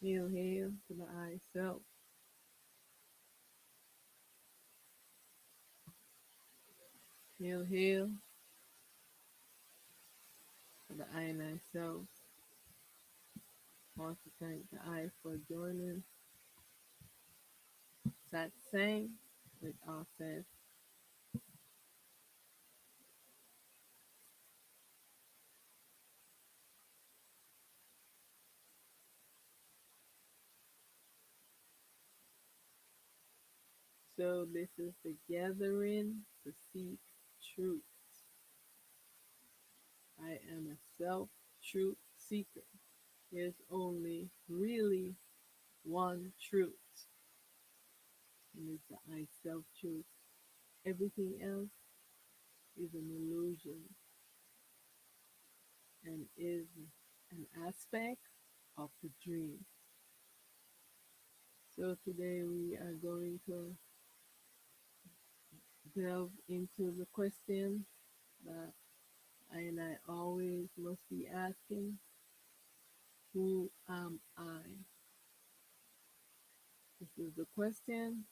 Hail, hail to the I self. Hail, hail to the I and I self. I want to thank the I for joining Satsang with Auset. So this is the gathering to seek truth. I am a self truth seeker. There's only really one truth, and it's the I self truth. Everything else is an illusion and is an aspect of the dream. So today we are going to delve into the question that I and I always must be asking: who am I? This is the question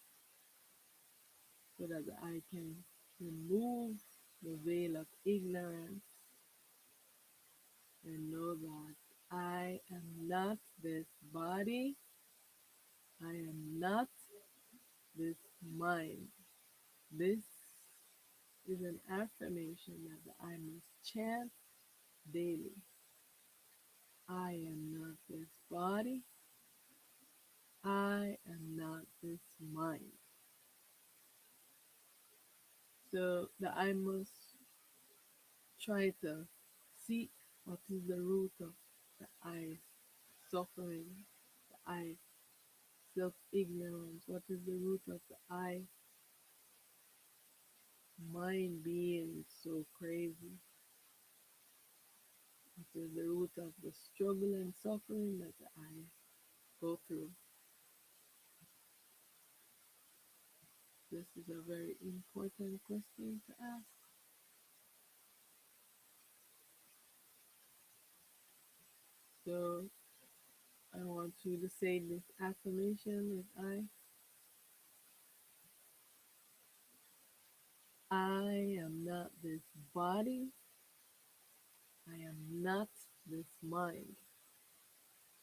so that I can remove the veil of ignorance and know that I am not this body, I am not this mind. This is an affirmation that I must chant daily. I am not this body, I am not this mind. So that I must try to seek what is the root of the I suffering, the I self ignorance, what is the root of the I mind being so crazy, what is the root of the struggle and suffering that I go through. This is a very important question to ask. So I want you to say this affirmation with I am not this body, I am not this mind.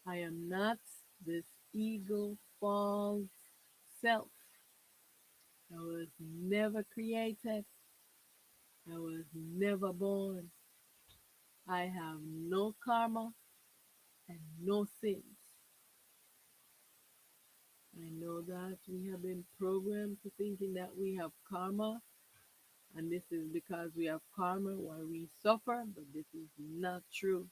I am not this ego false self. I was never created. I was never born. I have no karma and no sins. I know that we have been programmed to thinking that we have karma, and this is because we have karma why we suffer, but this is not true.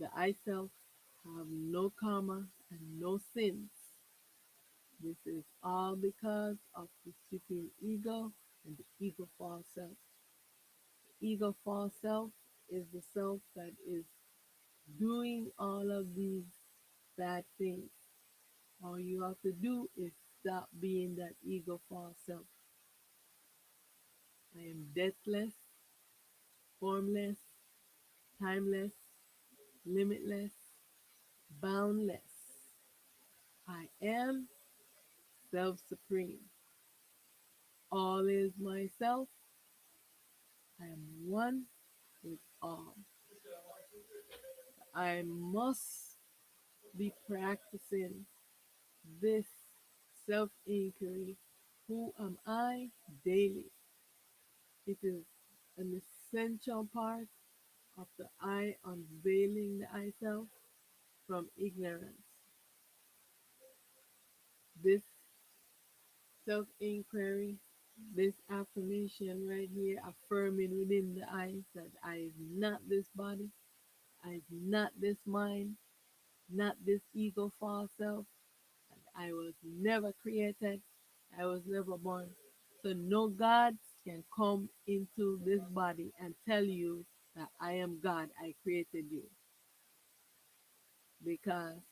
The I self have no karma and no sins. This is all because of the supreme ego and the ego false self. The ego false self is the self that is doing all of these bad things. All you have to do is stop being that ego false self. I am deathless, formless, timeless, limitless, boundless. I am self supreme. All is myself. I am one with all. I must be practicing this self inquiry. Who am I daily? It is an essential part of the I unveiling the I self from ignorance. This self inquiry, this affirmation right here, affirming within the I that I am not this body, I am not this mind, not this ego false self, and I was never created, I was never born. So no God can come into this body and tell you that I am God, I created you. Because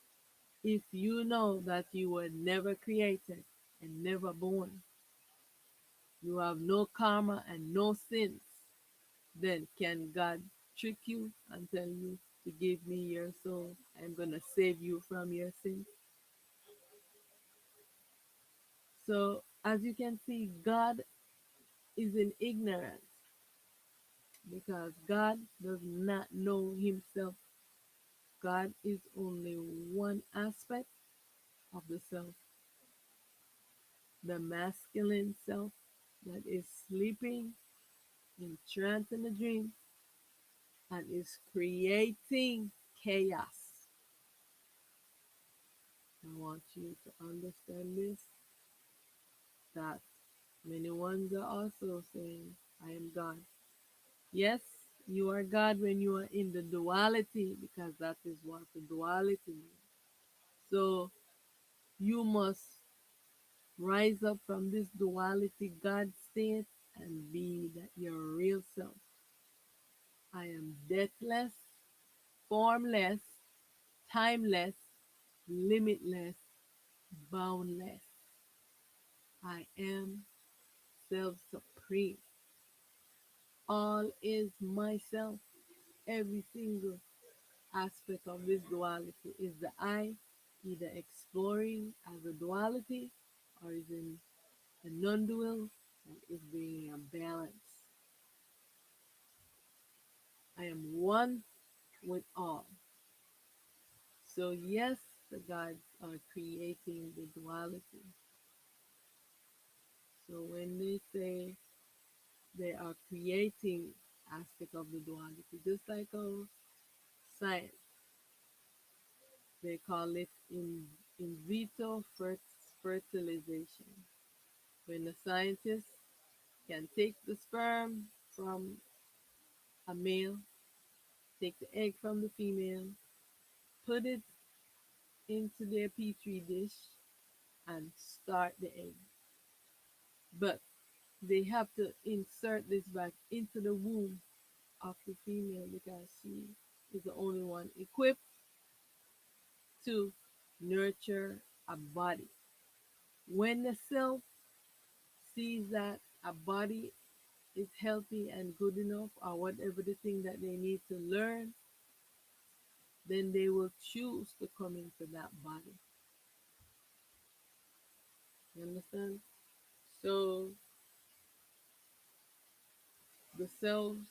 if you know that you were never created and never born, you have no karma and no sins, then can God trick you and tell you to give me your soul. I'm going to save you from your sins. So, as you can see, God is in ignorance because God does not know himself. God is only one aspect of the self, the masculine self that is sleeping in trance in a dream and is creating chaos. I want you to understand this, that many ones are also saying, I am God. Yes, you are God when you are in the duality, because that is what the duality means. So you must rise up from this duality God state and be that your real self. I am deathless, formless, timeless, limitless, boundless. I am self supreme. All is myself. Every single aspect of this duality is the I, either exploring as a duality or is in a non dual and is being a balance. I am one with all. So, yes, the gods are creating the duality. So, when they say they are creating aspect of the duality, just like our science, they call it in vitro fertilization. When the scientist can take the sperm from a male, take the egg from the female, put it into their petri dish, and start the egg. But they have to insert this back into the womb of the female because she is the only one equipped to nurture a body. When the self sees that a body is healthy and good enough, or whatever the thing that they need to learn, then they will choose to come into that body. You understand? So the selves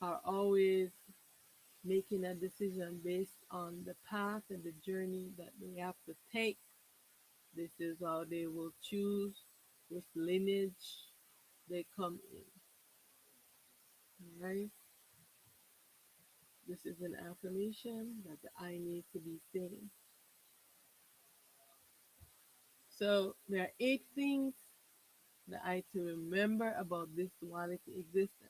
are always making a decision based on the path and the journey that they have to take. This is how they will choose which lineage they come in. Right? This is an affirmation that I need to be saying. So there are 8 things that I to remember about this duality existence.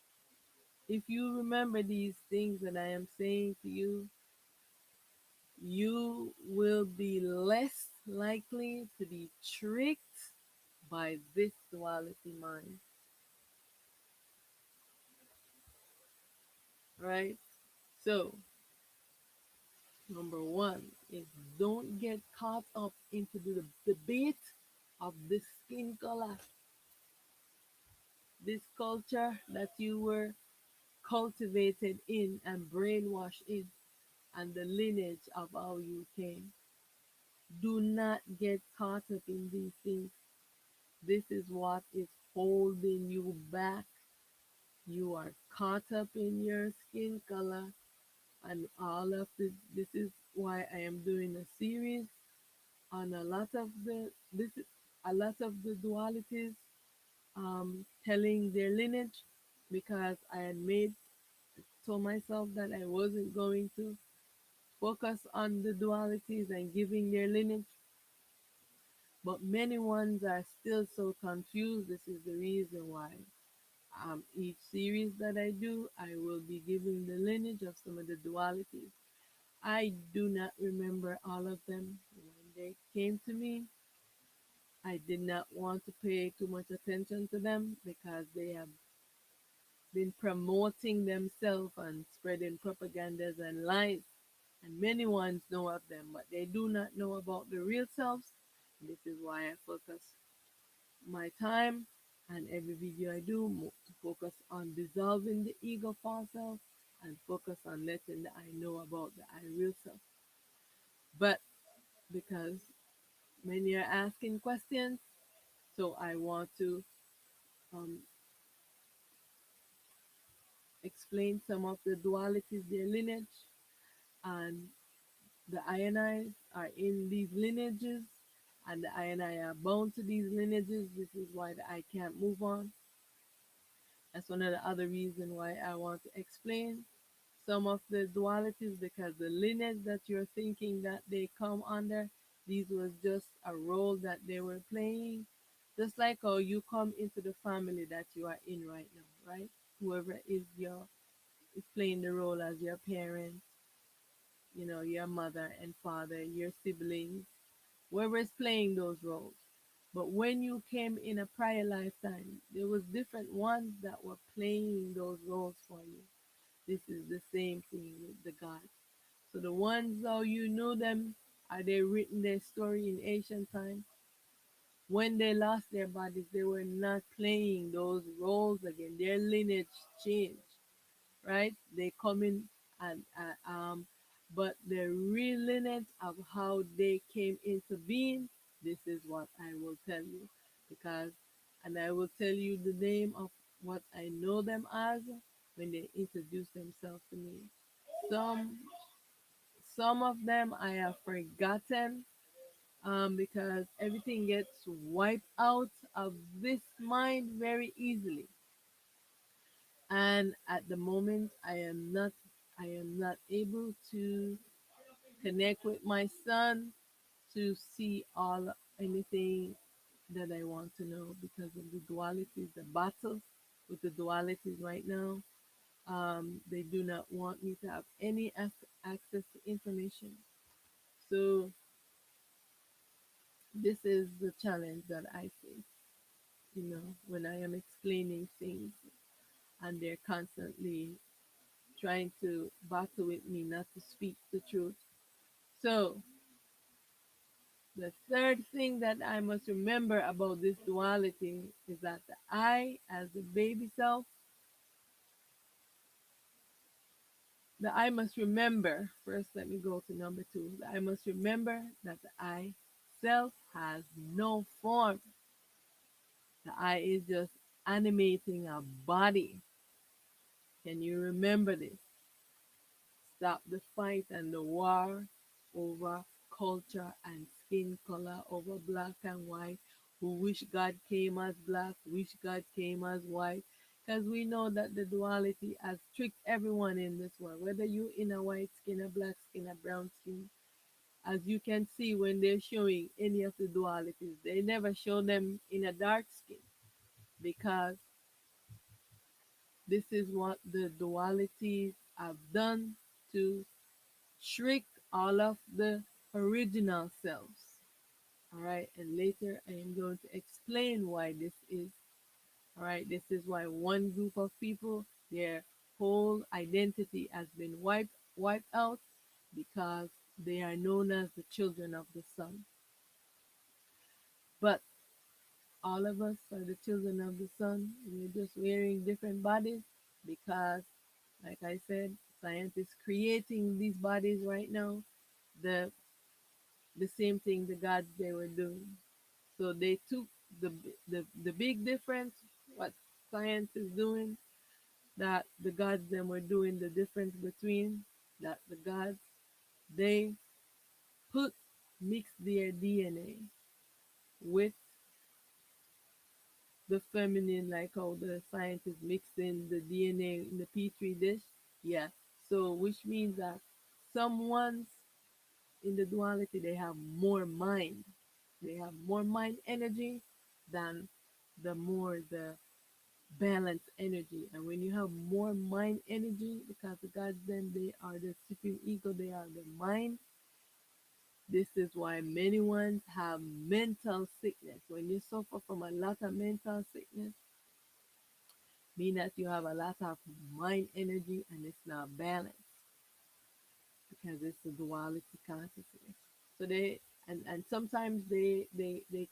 If you remember these things that I am saying to you, you will be less likely to be tricked by this duality mind. Right? So, number one is don't get caught up into the debate of the skin color, this culture that you were cultivated in and brainwashed in, and the lineage of how you came. Do not get caught up in these things. This is what is holding you back. You are caught up in your skin color and all of this. This is why I am doing a series on a lot of the dualities, telling their lineage, because I had made told myself that I wasn't going to focus on the dualities and giving their lineage, but many ones are still so confused. This is the reason why each series that I do, I will be giving the lineage of some of the dualities. I do not remember all of them. When they came to me, I did not want to pay too much attention to them because they have been promoting themselves and spreading propagandas and lies. And many ones know of them, but they do not know about the real selves. This is why I focus my time and every video I do to focus on dissolving the ego false self and focus on letting the I know about the I real self. But because many are asking questions, so I want to um, explain some of the dualities, their lineage, and the I and I's are in these lineages, and the I and I are bound to these lineages. This is why the I can't move on. That's one of the other reasons why I want to explain some of the dualities, because the lineage that you're thinking that they come under, these was just a role that they were playing. Just like how you come into the family that you are in right now, right? Whoever is playing the role as your parent, your mother and father, your siblings, whoever is playing those roles. But when you came in a prior lifetime, there was different ones that were playing those roles for you. This is the same thing with the gods. So the ones though you know them, are they written their story in ancient times? When they lost their bodies, they were not playing those roles again. Their lineage changed, right? They come in and but the real lineage of how they came into being, this is what I will tell you, because and I will tell you the name of what I know them as when they introduce themselves to me. Some some of them I have forgotten, because everything gets wiped out of this mind very easily. And at the moment, I am not able to connect with my son to see all anything that I want to know because of the dualities, the battle with the dualities right now. They do not want me to have any access to information. So this is the challenge that I face, when I am explaining things and they're constantly trying to battle with me not to speak the truth. So the third thing that I must remember about this duality is that the I, as the baby self, the I must remember, first let me go to number two, the I must remember that the I self has no form. The I is just animating a body. Can you remember this? Stop the fight and the war over culture and skin color, over black and white. Who wish God came as black, wish God came as white. Because we know that the duality has tricked everyone in this world, whether you in a white skin, a black skin, a brown skin. As you can see when they're showing any of the dualities, they never show them in a dark skin because this is what the dualities have done to trick all of the original selves. All right, and later I am going to explain why this is. All right, this is why one group of people, their whole identity has been wiped out because they are known as the children of the sun. But all of us are the children of the sun. We're just wearing different bodies because, like I said, science is creating these bodies right now. The same thing the gods they were doing. So they took the big difference, what science is doing, that the gods them were doing the difference between, that the gods they put mix their DNA with the feminine, like how the scientists mixing the DNA in the petri dish. Yeah. So which means that someone's in the duality they have more mind. They have more mind energy than the balanced energy. And when you have more mind energy, because the gods then they are the supreme ego, they are the mind. This is why many ones have mental sickness. When you suffer from a lot of mental sickness, mean that you have a lot of mind energy and it's not balanced because it's the duality consciousness. So and sometimes they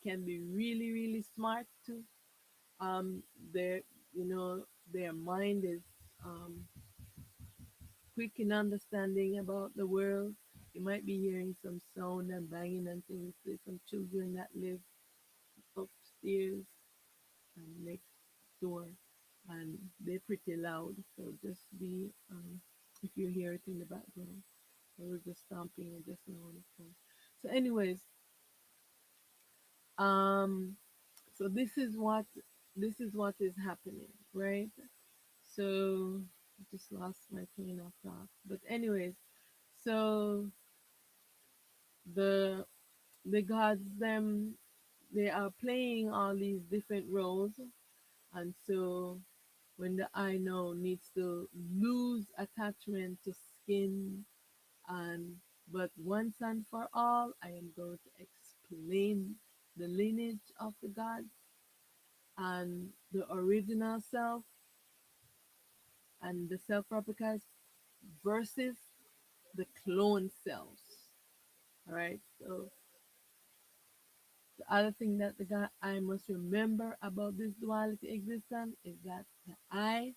can be really really smart too. Um, their their mind is um quick in understanding about the world. You might be hearing some sound and banging and things. There's some children that live upstairs and next door, and they're pretty loud. So just be, if you hear it in the background, there was just stomping and just now on the phone. So, anyways, um, so this is what is happening, right? So I just lost my train of thought. But anyways, so the the gods them they are playing all these different roles, and so when the I know needs to lose attachment to skin, and but once and for all I am going to explain the lineage of the gods and the original self and the self replicas versus the clone selves. All right. So the other thing that the guy I must remember about this duality existence is that the I,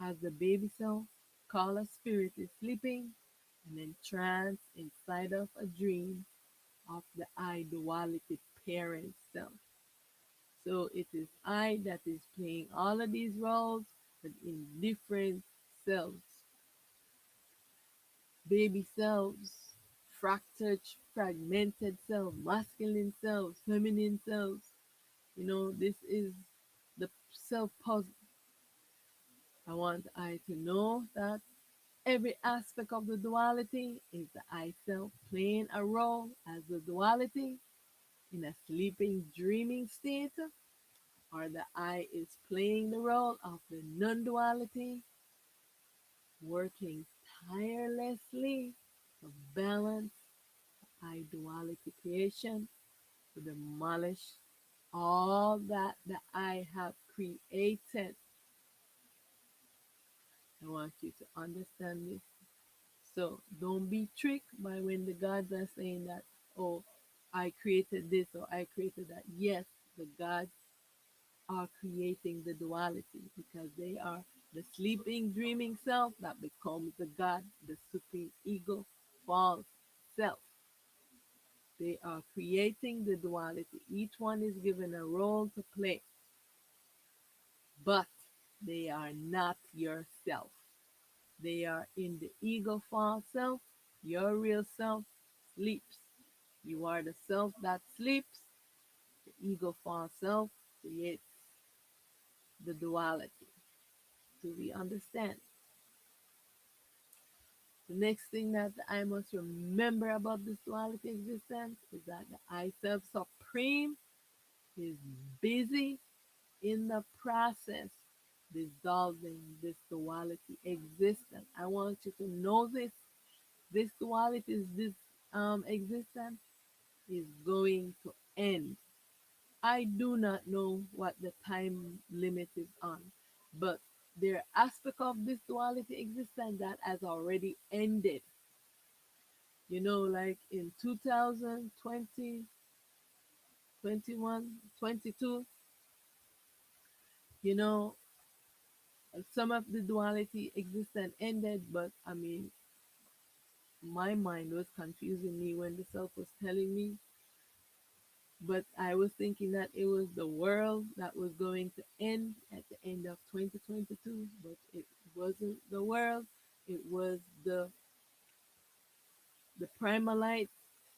as the baby self, call a spirit is sleeping and entranced inside of a dream of the I duality parent self. So it is I that is playing all of these roles, but in different selves, baby selves, fractured, fragmented self, masculine selves, feminine selves. This is the self puzzle. I want I to know that every aspect of the duality is the I self playing a role as the duality in a sleeping, dreaming state, or the I is playing the role of the non duality, working tirelessly to balance I duality creation to demolish all that the I have created. I want you to understand this. So don't be tricked by when the gods are saying that, oh, I created this or I created that. Yes, the gods are creating the duality because they are the sleeping, dreaming self that becomes the God, the supreme ego, false self. They are creating the duality. Each one is given a role to play, but they are not yourself. They are in the ego false self. Your real self sleeps. You are the self that sleeps. The ego false self creates the duality. Do we understand? The next thing that I must remember about this duality existence is that the I self supreme is busy in the process dissolving this duality existence. I want you to know this. This duality is this existence is going to end. I do not know what the time limit is on, but there are aspects of this duality existence that has already ended. Like in 2020, 21, 22, you know, some of the duality existence ended, but I mean, my mind was confusing me when the self was telling me, but I was thinking that it was the world that was going to end at the end of 2022, but it wasn't the world. It was the primal light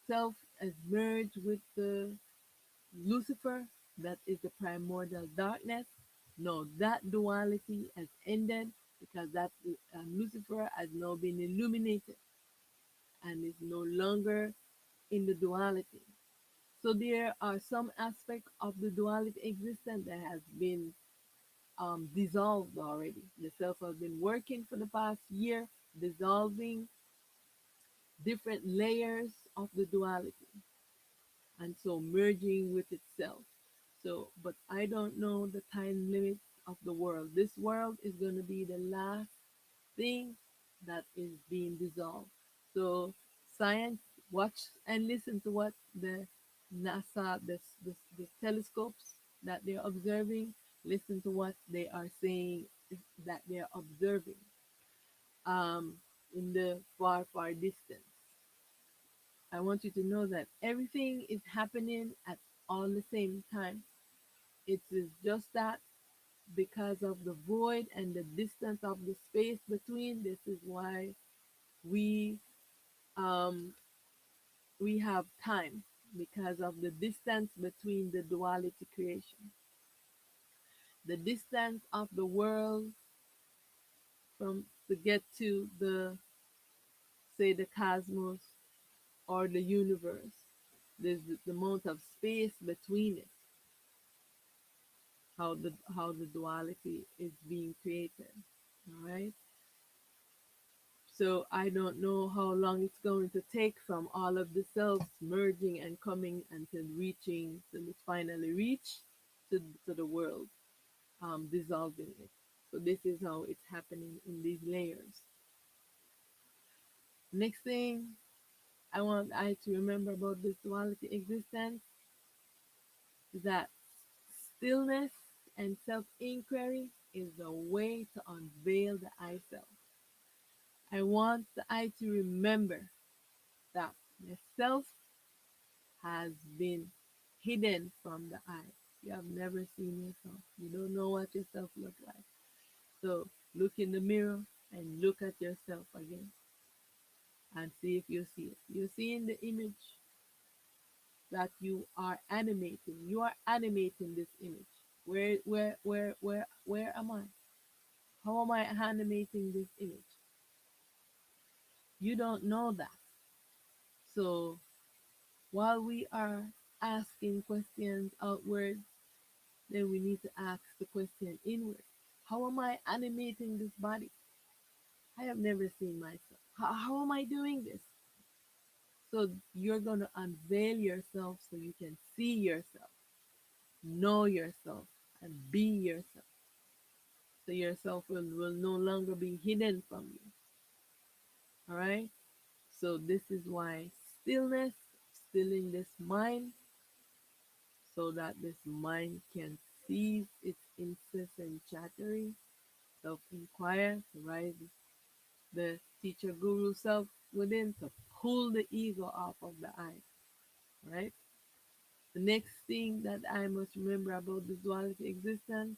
self as merged with the Lucifer, that is the primordial darkness. No, that duality has ended because that Lucifer has now been illuminated and is no longer in the duality. So there are some aspects of the duality existence that has been dissolved already. The self has been working for the past year, dissolving different layers of the duality, and so merging with itself. So, but I don't know the time limit of the world. This world is going to be the last thing that is being dissolved. So, science, watch and listen to what the NASA, the telescopes that they're observing, listen to what they are saying that they're observing. um, in the far, far distance. I want you to know that everything is happening at all the same time. It is just that because of the void and the distance of the space between, this is why we um, we have time because of the distance between the duality creation, the distance of the world from to get to the say the cosmos or the universe. There's the amount of space between it, how the duality is being created. All right. So I don't know how long it's going to take from all of the selves merging and coming until reaching, till it finally reach to the world, dissolving it. So this is how it's happening in these layers. Next thing I want I to remember about this duality existence is that stillness and self-inquiry is the way to unveil the I self. I want the I to remember that the self has been hidden from the eye. You have never seen yourself. You don't know what yourself looks like. So look in the mirror and look at yourself again and see if you see it. You're seeing the image that you are animating. You are animating this image. Where am I? How am I animating this image? You don't know that. So while we are asking questions outward, then we need to ask the question inward. How am I animating this body? I have never seen myself. How am I doing this? So you're going to unveil yourself so you can see yourself, know yourself, and be yourself. So yourself will no longer be hidden from you. All right? So this is why stillness, stilling this mind, so that this mind can cease its incessant chattering, self-inquire, to rise the teacher guru self within, to pull the ego off of the eye. Right? The next thing that I must remember about the duality existence,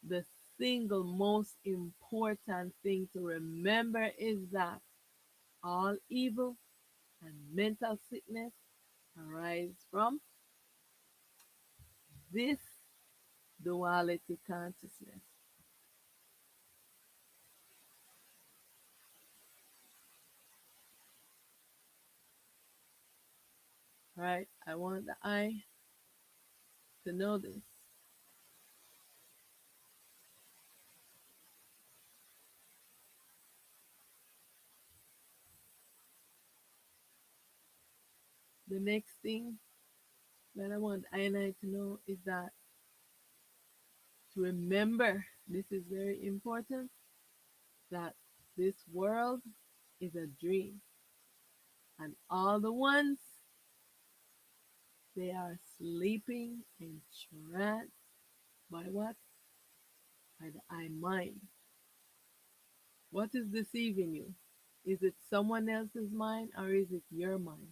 the single most important thing to remember is that all evil and mental sickness arise from this duality consciousness. Right? I want the I to know this. The next thing that I want I and I to know is that to remember, this is very important, that this world is a dream. And all the ones, they are sleeping and trapped by what? By the I mind. What is deceiving you? Is it someone else's mind or is it your mind?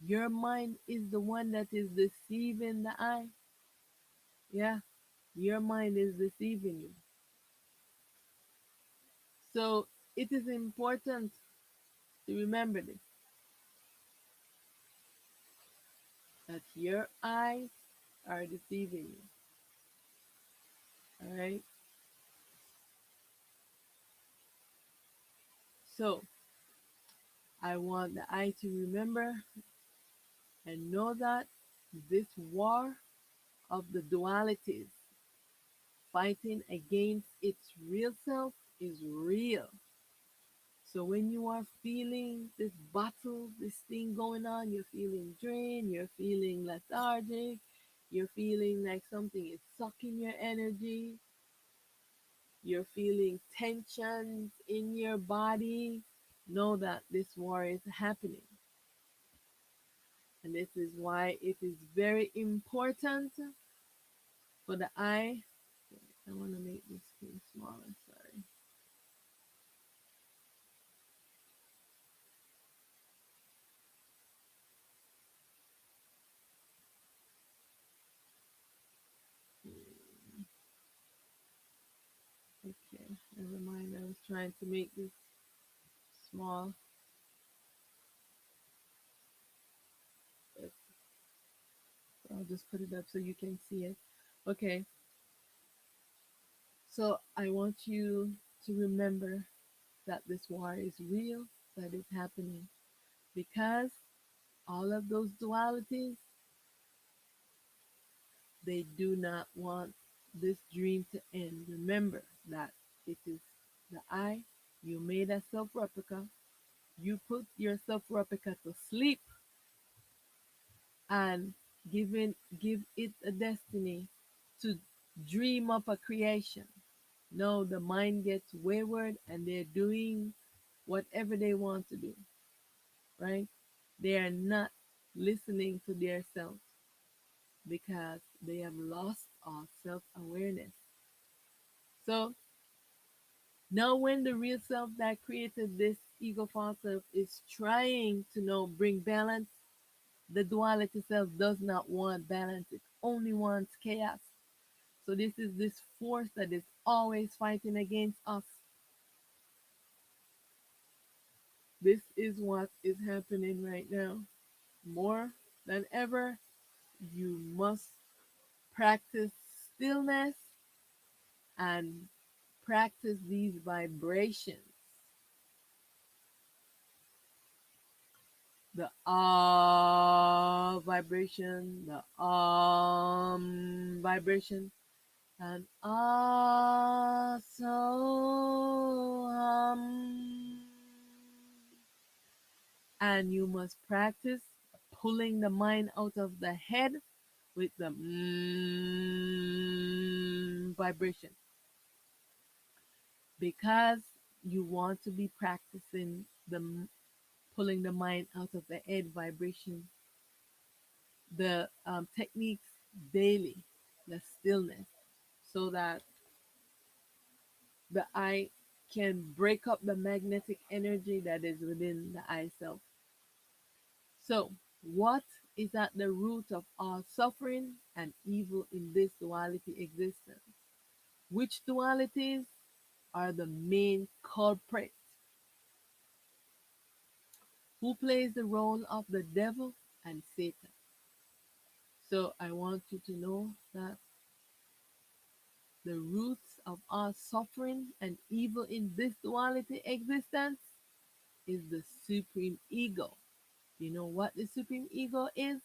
Your mind is the one that is deceiving the I. Yeah, your mind is deceiving you. So it is important to remember this, that your eyes are deceiving you. All right. So I want the I to remember and know that this war of the dualities, fighting against its real self, is real. So when you are feeling this battle, this thing going on, you're feeling drained, you're feeling lethargic, you're feeling like something is sucking your energy, you're feeling tensions in your body, know that this war is happening. And this is why it is very important for the I want to make this screen smaller, sorry. Never mind. I was trying to make this small, but I'll just put it up so you can see it. Okay, so I want you to remember that this war is real, that it's happening, because all of those dualities, they do not want this dream to end. Remember that it is the I, you made a self replica, you put your self replica to sleep and give it a destiny to dream up a creation. No, the mind gets wayward and they're doing whatever they want to do, right? They are not listening to their self because they have lost all self awareness. So now, when the real self that created this ego false self is trying to know bring balance, the duality self does not want balance, it only wants chaos. So this is this force that is always fighting against us. This is what is happening right now. More than ever, you must practice stillness and practice these vibrations. The ah vibration, the vibration, and so and you must practice pulling the mind out of the head with the vibration because you want to be practicing the pulling the mind out of the head vibration, the techniques daily, the stillness, so that the I can break up the magnetic energy that is within the I self. So, what is at the root of all suffering and evil in this duality existence? Which dualities are the main culprits? Who plays the role of the devil and Satan? So, I want you to know that the roots of all suffering and evil in this duality existence is the supreme ego. You know what the supreme ego is?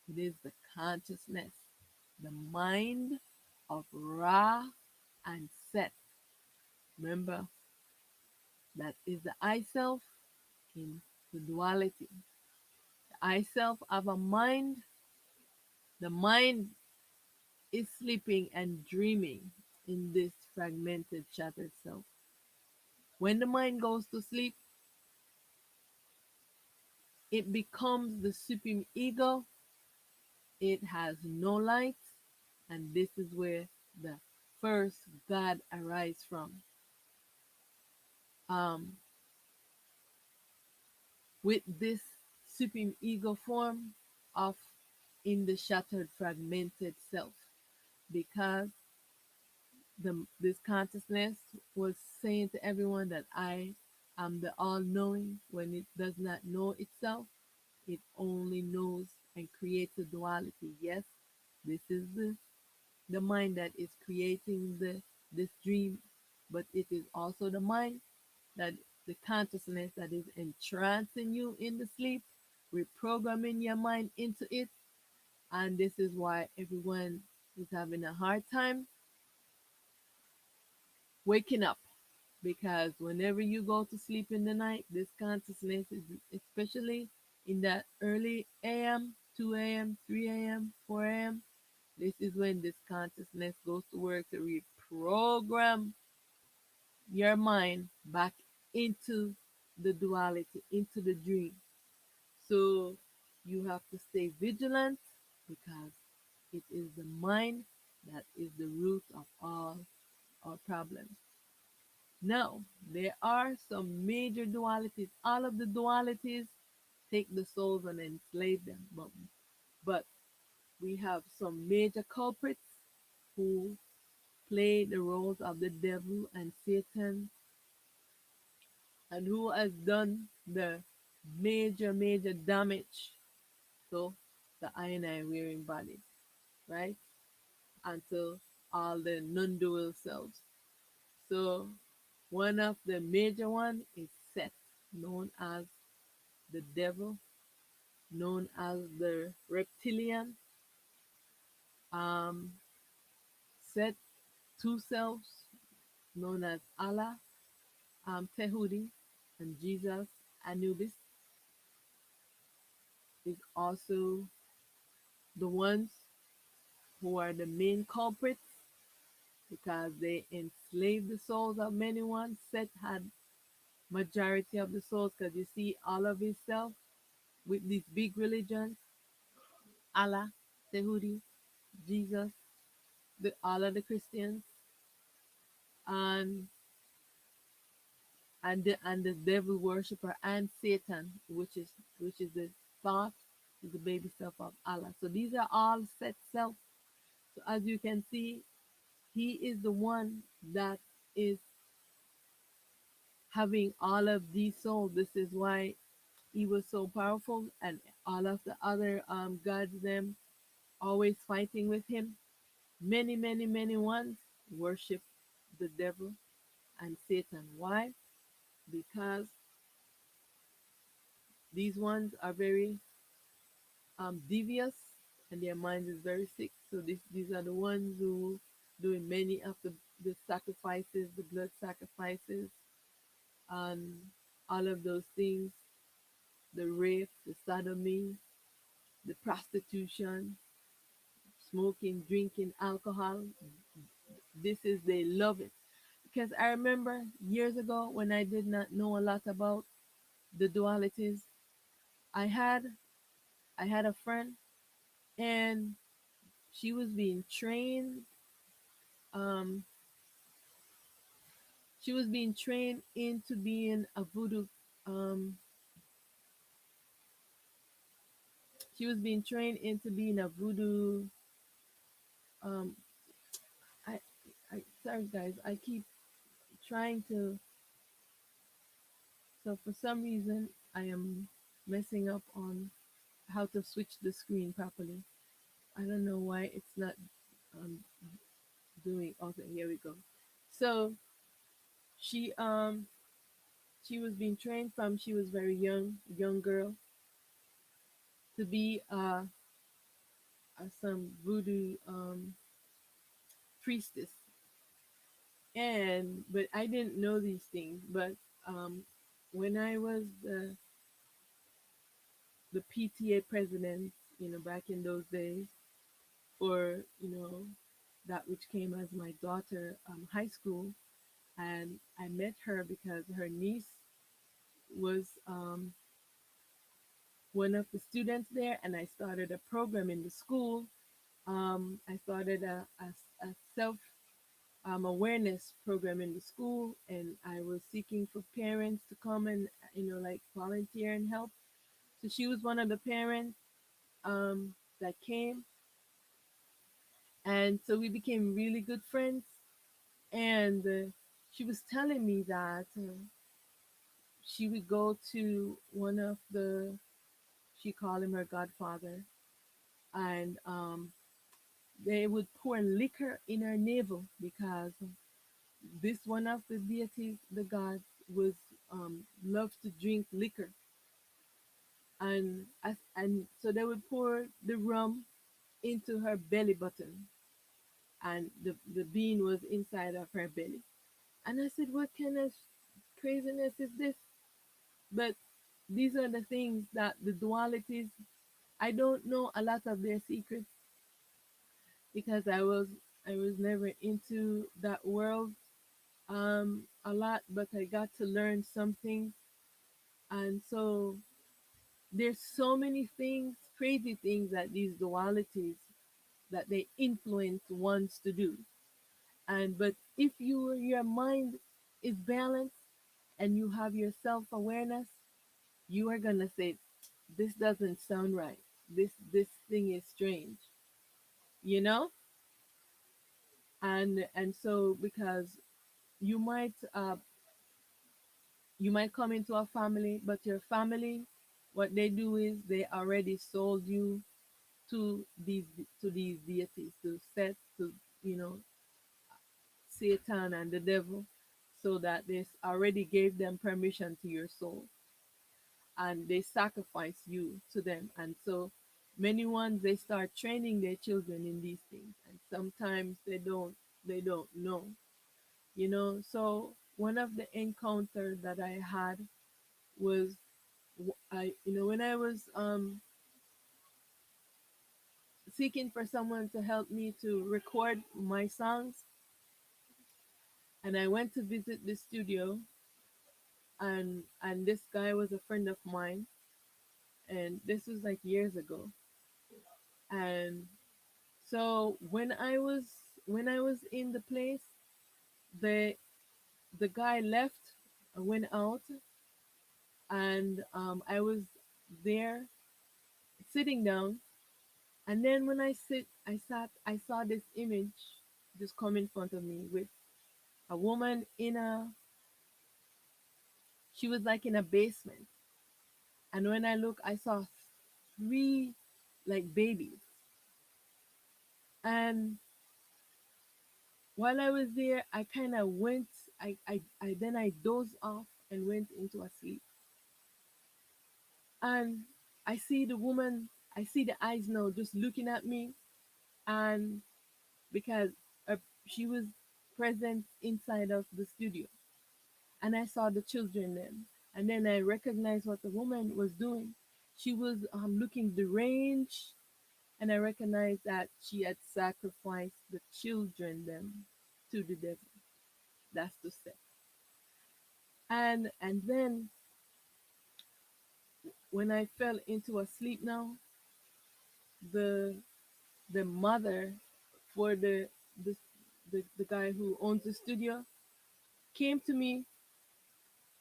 It is the consciousness, the mind of Ra and Set. Remember, that is the I self in the duality. The I self of a mind, the mind is sleeping and dreaming in this fragmented, shattered self. When the mind goes to sleep, it becomes the supreme ego. It has no light, and this is where the first God arises from. Um, with this supreme ego form of in the shattered, fragmented self, because this consciousness was saying to everyone that I am the all-knowing when it does not know itself. It only knows and creates a duality. Yes, this is the mind that is creating this dream, but it is also the mind that the consciousness that is entrancing you in the sleep, reprogramming your mind into it. And this is why everyone is having a hard time waking up, because whenever you go to sleep in the night, this consciousness is especially in that early AM, 2 a.m., 3 a.m., 4 a.m. This is when this consciousness goes to work to reprogram your mind back into the duality, into the dream. So you have to stay vigilant because it is the mind that is the root of all our problems. Now, there are some major dualities. All of the dualities take the souls and enslave them. But we have some major culprits who played the roles of the devil and Satan, and who has done the major damage to the I and I wearing body, right? Until all the non-dual selves. So one of the major one is Seth, known as the devil, known as the reptilian. Um, Seth, two selves, known as Allah, Tehudi, and Jesus, Anubis, is also the ones who are the main culprits because they enslaved the souls of many ones. Seth had majority of the souls because you see all of his self with these big religions, Allah, Tehudi, Jesus, all of the Christians, and the devil worshipper and Satan, which is the thought, is the baby self of Allah. So these are all set self. So as you can see, he is the one that is having all of these souls. This is why he was so powerful, and all of the other gods them always fighting with him. Many ones worship the devil and Satan. Why? Because these ones are very devious and their mind is very sick. So these are the ones who doing many of the sacrifices, the blood sacrifices, and all of those things, the rape, the sodomy, the prostitution, smoking, drinking, alcohol. This is, they love it. Because I remember years ago when I did not know a lot about the dualities, I had I had a friend and she was being trained. Um, she was being trained into being a voodoo. Um, she was being trained into being a voodoo. Um, I, sorry guys, I keep trying to. So for some reason, I am messing up on how to switch the screen properly. I don't know why it's not um, doing. Okay, here we go. So she um she was being trained from she was very young girl to be some voodoo priestess. And but I didn't know these things. But um, when I was the PTA president, back in those days for that which came as my daughter high school, and I met her because her niece was one of the students there, and I started a program in the school. I started a self awareness program in the school, and I was seeking for parents to come and like volunteer and help. So she was one of the parents that came, and so we became really good friends. And she was telling me that she would go to one of the, she called him her godfather, and they would pour liquor in her navel because this one of the deities, the gods, was loved to drink liquor, and so they would pour the rum into her belly button, and the bean was inside of her belly. And I said, what kind of craziness is this? But these are the things that the dualities. I don't know a lot of their secrets because I was never into that world a lot, but I got to learn something. And so there's so many things, crazy things that these dualities that they influence ones to do. And but if your mind is balanced and you have your self awareness, you are gonna say, this doesn't sound right. This thing is strange, you know? And so because you might you might come into a family, but your family, what they do is they already sold you to these deities, to set to, you know, Satan and the devil, so that they already gave them permission to your soul, and they sacrifice you to them. And so many ones, they start training their children in these things, and sometimes they don't know, you know. So one of the encounters that I had was, I, you know, when I was seeking for someone to help me to record my songs, and I went to visit the studio, and this guy was a friend of mine, and this was like years ago. And so when I was in the place, the the guy left, went out, and I was there sitting down. And then when I saw this image just come in front of me with a woman in a, she was like in a basement. And when I look, I saw three like babies. And while I was there, I kind of went, I dozed off and went into a sleep. And I see the woman, I see the eyes now just looking at me. And because uh, she was present inside of the studio, and I saw the children then. And then I recognized what the woman was doing. She was looking deranged, and I recognized that she had sacrificed the children then to the devil. That's the step. And then when I fell into a sleep now, the the mother for the the guy who owns the studio came to me,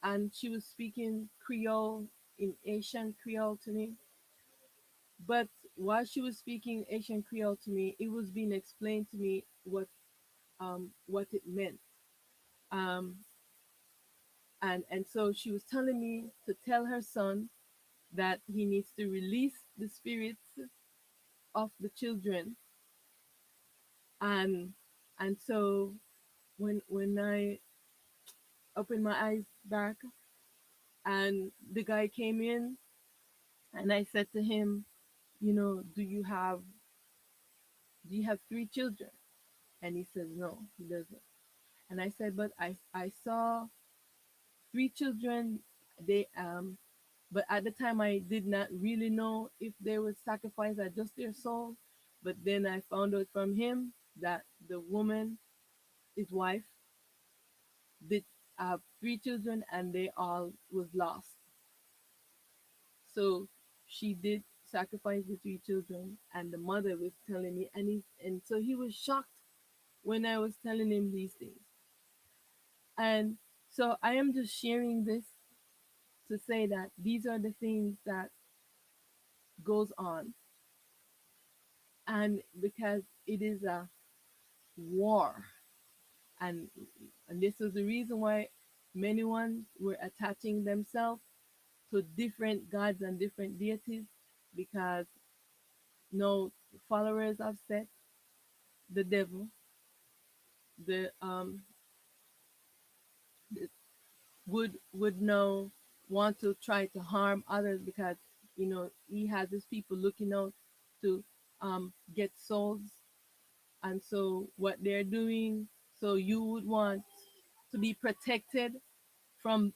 and she was speaking Creole, in Asian Creole to me. But while she was speaking Asian Creole to me, it was being explained to me what it meant. Um, and so she was telling me to tell her son that he needs to release the spirits of the children. And and so when I opened my eyes back, and the guy came in, and I said to him, you know, do you have three children? And he says no, he doesn't. And I said, but I saw three children. They but at the time I did not really know if they would sacrifice at just their soul. But then I found out from him that the woman, his wife, did have three children, and they all was lost. So she did sacrifice the three children, and the mother was telling me, and so he was shocked when I was telling him these things. And so I am just sharing this to say that these are the things that goes on, and because it is a war, and and this is the reason why many ones were attaching themselves to different gods and different deities, because no followers of Set, the devil, the would know, want to try to harm others, because he has his people looking out to get souls. And so what they're doing, so you would want to be protected from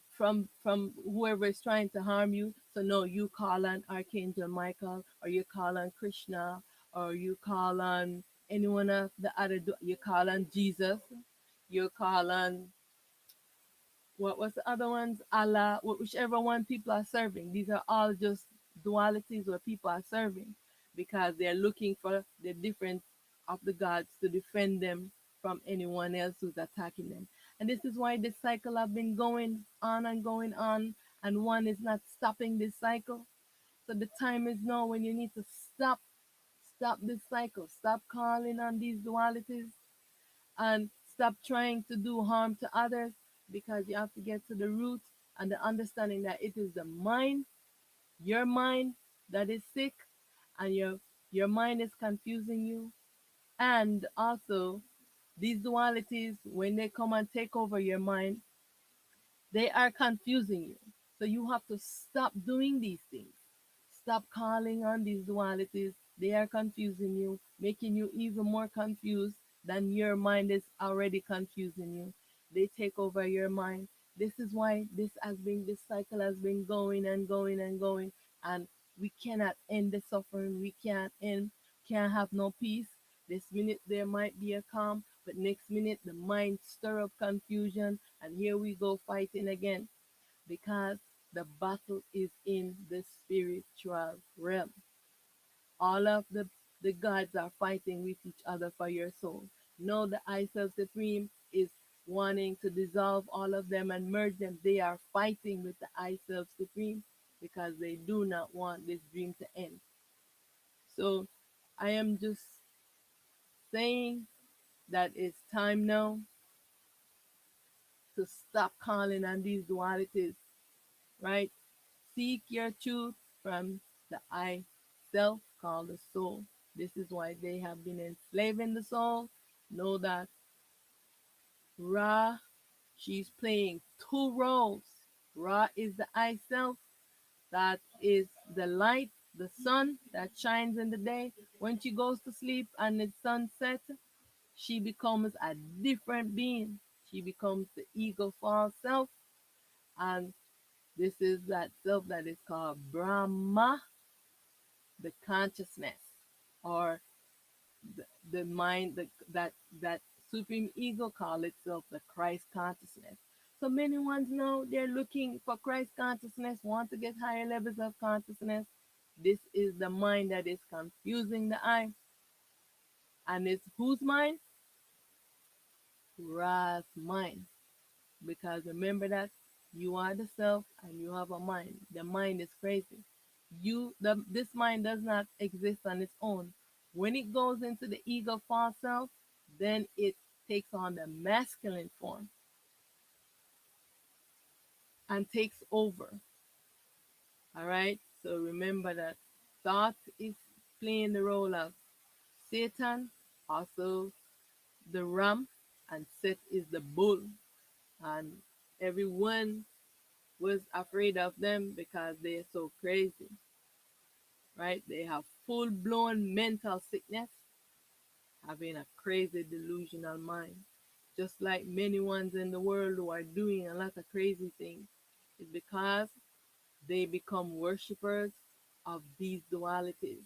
whoever is trying to harm you. So no, you call on Archangel Michael, or you call on Krishna, or you call on anyone of the other, you call on Jesus, you call on, what was the other ones? Allah, whichever one people are serving. These are all just dualities where people are serving, because they're looking for the different of the gods to defend them from anyone else who's attacking them. And this is why this cycle have been going on and going on, and one is not stopping this cycle. So the time is now when you need to stop this cycle. Stop calling on these dualities, and stop trying to do harm to others, because you have to get to the root and the understanding that it is the mind, your mind, that is sick, and your mind is confusing you. And also, these dualities, when they come and take over your mind, they are confusing you. So you have to stop doing these things. Stop calling on these dualities. They are confusing you, making you even more confused than your mind is already confusing you. They take over your mind. This is why this cycle has been going and going and going, and we cannot end the suffering. We can't have no peace. This minute there might be a calm, but next minute the mind stir up confusion, and here we go fighting again, because the battle is in the spiritual realm. All of the gods are fighting with each other for your soul. No, the I Self Supreme is wanting to dissolve all of them and merge them. They are fighting with the I Self Supreme because they do not want this dream to end. So I am just saying that it's time now to stop calling on these dualities, right? Seek your truth from the I self called the soul. This is why they have been enslaving the soul. Know that Ra, she's playing two roles. Ra is the I self, that is the light, the sun that shines in the day. When she goes to sleep and the sun sets, she becomes a different being. She becomes the ego false self, and this is that self that is called Brahma, the consciousness, or the mind, that supreme ego call itself the Christ consciousness. So many ones know they're looking for Christ consciousness, want to get higher levels of consciousness. This is the mind that is confusing the I. And it's whose mind? Ra's mind. Because remember that you are the self and you have a mind. The mind is crazy. This mind does not exist on its own. When it goes into the ego false self, then it takes on the masculine form and takes over. All right. So remember that thought is playing the role of Satan, also the ram, and Set is the bull. And everyone was afraid of them because they're so crazy, right? They have full blown mental sickness, having a crazy delusional mind. Just like many ones in the world who are doing a lot of crazy things. It's because they become worshippers of these dualities,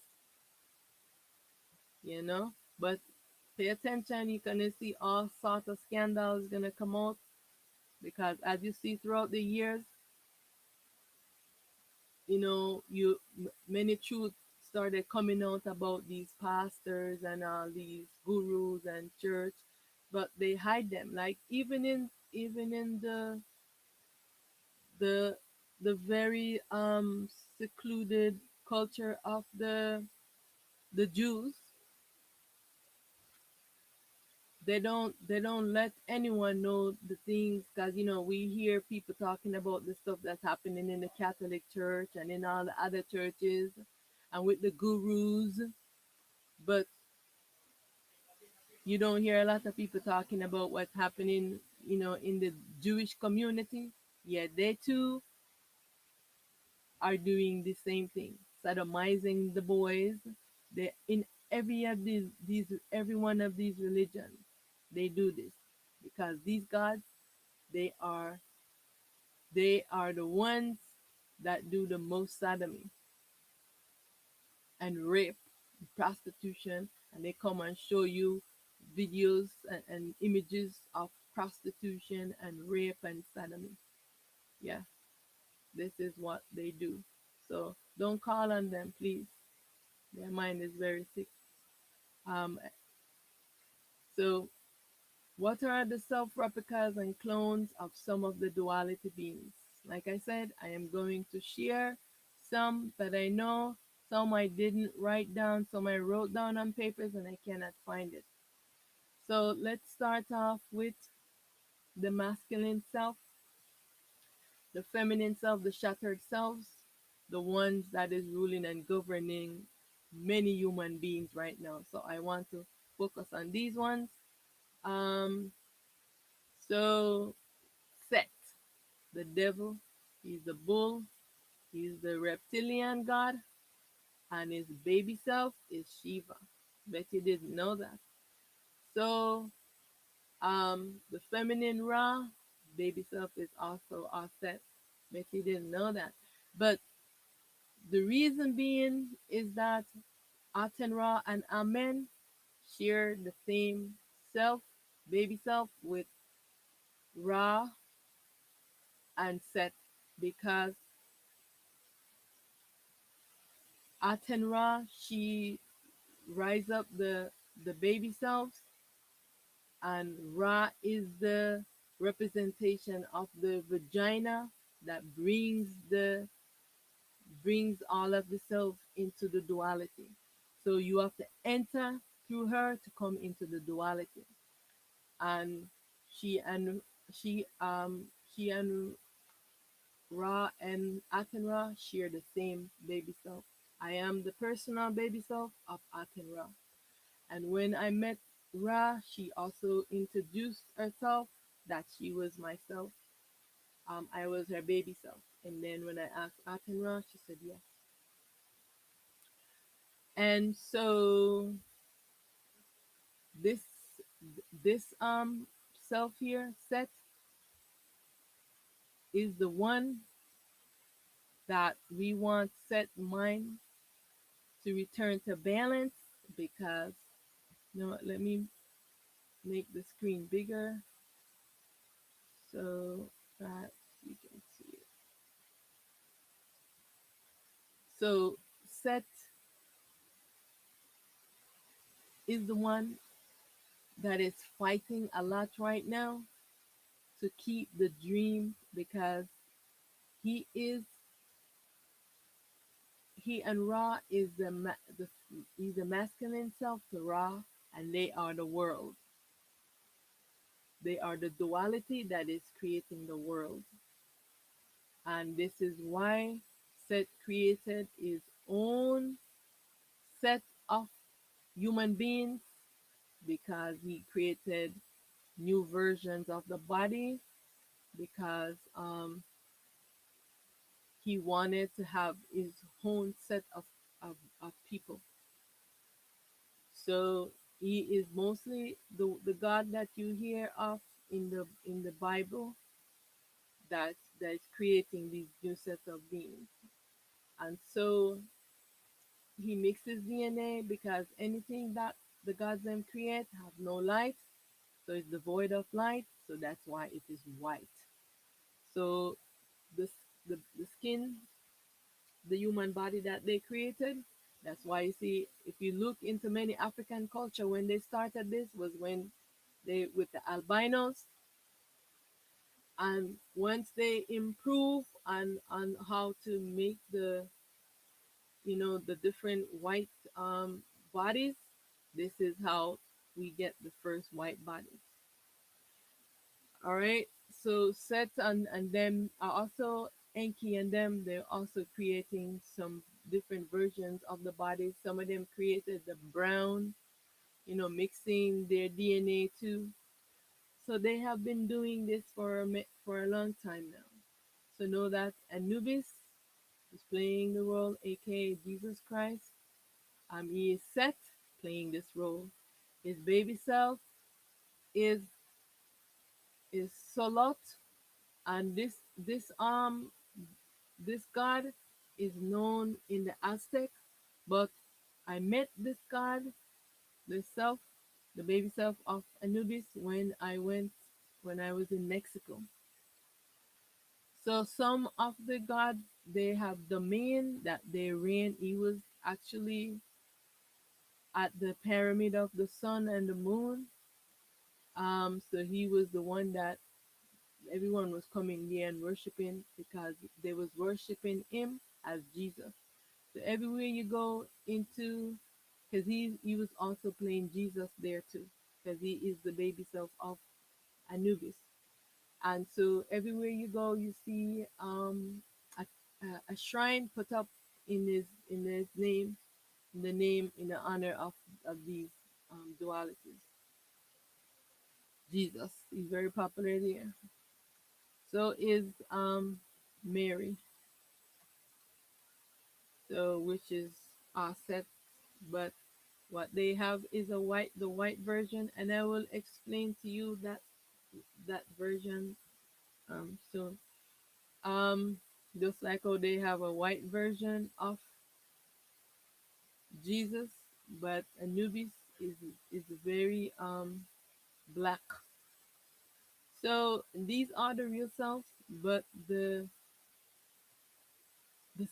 you know? But pay attention, you're gonna see all sorts of scandals gonna come out, because as you see throughout the years, many truths started coming out about these pastors and all these gurus and church, but they hide them. Like even in the the very secluded culture of the Jews, they don't let anyone know the things, because we hear people talking about the stuff that's happening in the Catholic Church and in all the other churches and with the gurus, but you don't hear a lot of people talking about what's happening, in the Jewish community. Yeah, they too are doing the same thing, sodomizing the boys. They in every one of these religions, they do this because these gods, they are they are the ones that do the most sodomy and rape, prostitution, and they come and show you videos and images of prostitution and rape and sodomy. Yeah, this is what they do. So don't call on them, please. Their mind is very sick. Um, so, what are the self replicas and clones of some of the duality beings? Like I said, I am going to share some that I know, some I didn't write down, some I wrote down on papers and I cannot find it. So let's start off with the masculine self, the feminine self, the shattered selves, the ones that is ruling and governing many human beings right now. So I want to focus on these ones. Um, so Set, the devil, he's the bull, he's the reptilian god, and his baby self is Shiva. Bet you didn't know that. So the feminine Ra, baby self is also Auset. Bet you didn't know that. But the reason being is that Aten Ra and Amen share the same self, baby self, with Ra and Set, because Aten Ra, she rise up the baby selves, and Ra is the representation of the vagina that brings all of the self into the duality. So you have to enter through her to come into the duality. And she and she and Ra and Aten Ra share the same baby self. I am the personal baby self of Aten Ra. And when I met Ra, she also introduced herself that she was myself. I was her baby self. And then when I asked Aten Ra, she said yes. And so this this self here, Set, is the one that we want Set mind to return to balance, because you know what, let me make the screen bigger so that you can see it. So Set is the one that is fighting a lot right now to keep the dream, because he is he and Ra is he's the masculine self to Ra, and they are the world. They are the duality that is creating the world, and this is why Set created his own set of human beings, because he created new versions of the body, because he wanted to have his own set of people. So he is mostly the God that you hear of in the Bible, that is creating these new sets of beings. And so he mixes DNA, because anything that the gods them create have no light, so it's devoid of light, so that's why it is white. So the the skin, the human body that they created. That's why you see, if you look into many African culture, when they started this was when they with the albinos, and once they improve on how to make the different white bodies, this is how we get the first white bodies. All right. So Set and them are also Enki, and them they're also creating some different versions of the bodies. Some of them created the brown, mixing their DNA too. So they have been doing this for a long time now. So know that Anubis is playing the role, aka Jesus Christ. He is Set playing this role. His baby self is Solot, and this god is known in the Aztec, but I met this god, the self, the baby self of Anubis, when I was in Mexico. So some of the gods, they have domain that they reign. He was actually at the pyramid of the sun and the moon. So he was the one that everyone was coming there and worshiping, because they was worshiping him as Jesus. So everywhere you go into, because he was also playing Jesus there too. because he is the baby self of Anubis. And so everywhere you go, you see a shrine put up in his name, in the name in the honor of these dualities. Jesus is very popular there. So is Mary, so which is Auset, but what they have is the white version, and I will explain to you that version soon. Um, just like how they have a white version of Jesus, but Anubis is is very black. So these are the real selves, but the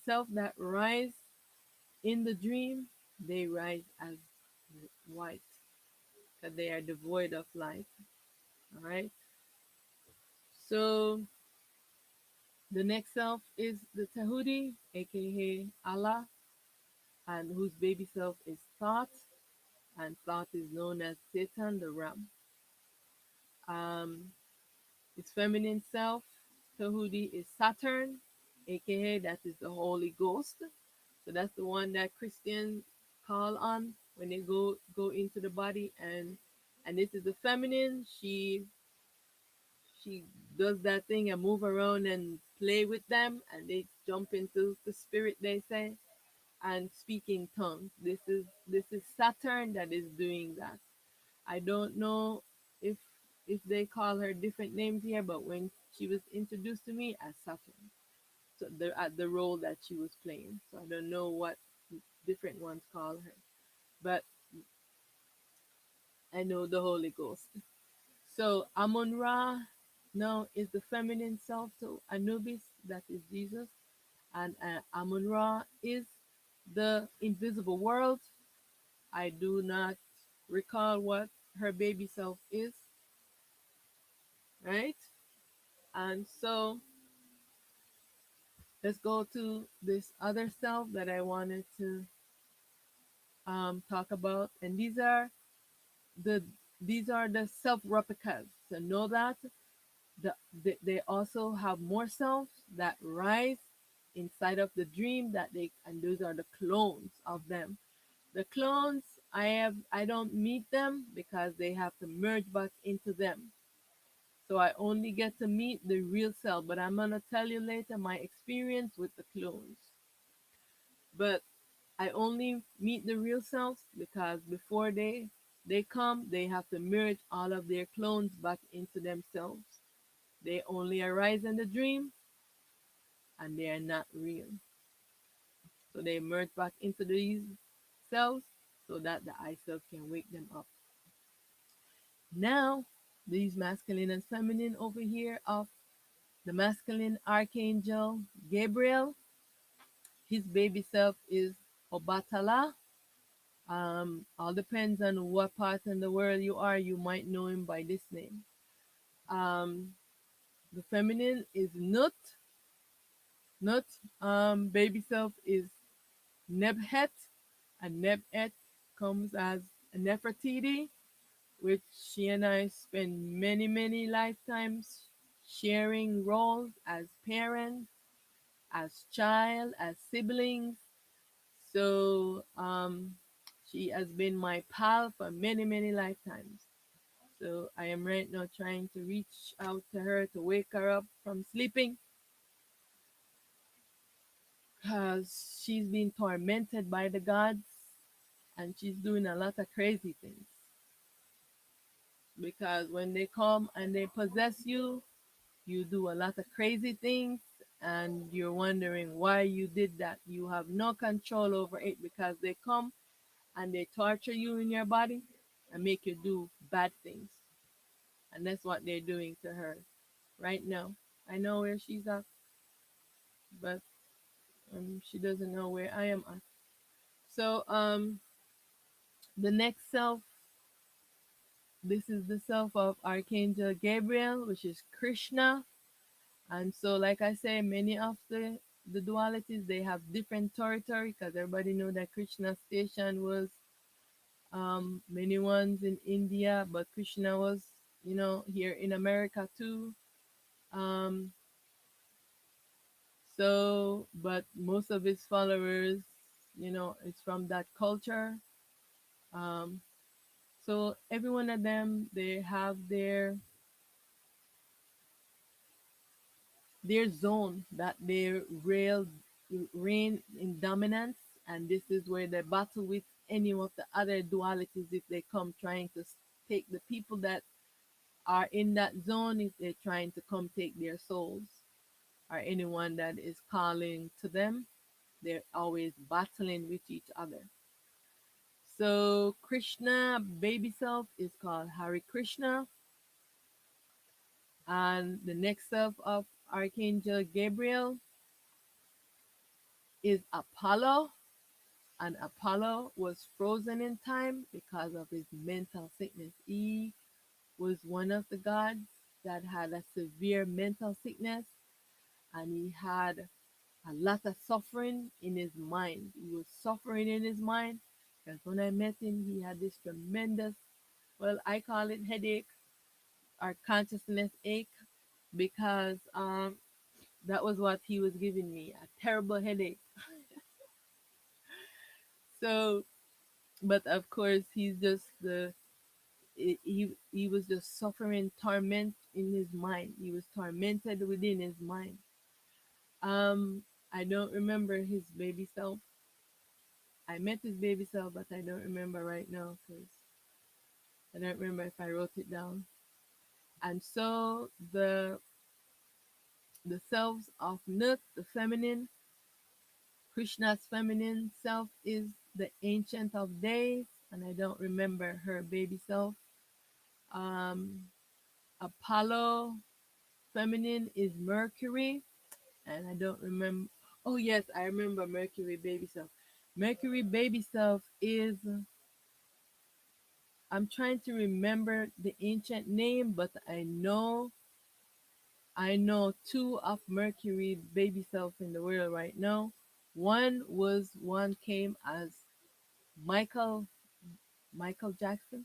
self that rise in the dream, they rise as white because they are devoid of life. All right. So the next self is the Tahuti, aka Allah, and whose baby self is thought, and thought is known as Satan, the ram. Um, its feminine self, Tahuti, is Saturn, aka that is the Holy Ghost. So that's the one that Christians call on when they go into the body, and this is the feminine. She does that thing and move around and play with them, and they jump into the spirit, they say, and speaking tongues. This is Saturn that is doing that. I don't know if if they call her different names here, but when she was introduced to me as Saturn, so at the role that she was playing, so I don't know what different ones call her, but I know the Holy Ghost. So Amun Ra now is the feminine self to Anubis, that is Jesus, and Amun Ra is the invisible world. I do not recall what her baby self is, right? And so let's go to this other self that I wanted to talk about, and the these are the self replicas. So know that they also have more selves that rise inside of the dream that they, and those are the clones of them. The clones, I don't meet them because they have to merge back into them. So I only get to meet the real self, but I'm gonna tell you later my experience with the clones. But I only meet the real selves because before they come, they have to merge all of their clones back into themselves. They only arise in the dream and they are not real. So they merge back into these cells so that the eye self can wake them up. Now, these masculine and feminine over here of the masculine archangel Gabriel, his baby self is Obatala. All depends on what part in the world you are. You might know him by this name. Um, the feminine is Nut. Nut. Baby self is Nebhet, and Nebhet comes as Nefertiti, which she and I spend many, many lifetimes sharing roles as parents, as child, as siblings. So she has been my pal for many, many lifetimes. So I am right now trying to reach out to her to wake her up from sleeping because she's been tormented by the gods and she's doing a lot of crazy things. Because when they come and they possess you, you do a lot of crazy things and you're wondering why you did that. You have no control over it because they come and they torture you in your body and make you do bad things. And that's what they're doing to her right now. I know where she's at, but she doesn't know where I am at. So the next self, this is the self of Archangel Gabriel, which is Krishna. And so, like I say, many of the dualities they have different territory because everybody know that Krishna's station was Many ones in India, but Krishna was, here in America too. Um, but most of his followers, is from that culture. Um, so every one of them, they have their zone that they reign in dominance, and this is where they battle with any of the other dualities if they come trying to take the people that are in that zone, if they're trying to come take their souls, or anyone that is calling to them. They're always battling with each other. So Krishna baby self is called Hari Krishna, and the next self of Archangel Gabriel is Apollo, and Apollo was frozen in time because of his mental sickness. He was one of the gods that had a severe mental sickness, and he had a lot of suffering in his mind. He was suffering in his mind because when I met him, he had this tremendous, well, I call it headache or consciousness ache, because that was what he was giving me, a terrible headache. So, but of course, he's just he was just suffering torment in his mind. He was tormented within his mind. I don't remember his baby self. I met his baby self, but I don't remember right now because I don't remember if I wrote it down. And so the selves of Nut, the feminine, Krishna's feminine self is the Ancient of Days, and I don't remember her baby self. Um, Apollo feminine is Mercury, and I don't remember. Oh yes, I remember Mercury baby self. Mercury baby self is. I'm trying to remember the ancient name, but I know two of Mercury baby self in the world right now. One came as Michael Michael Jackson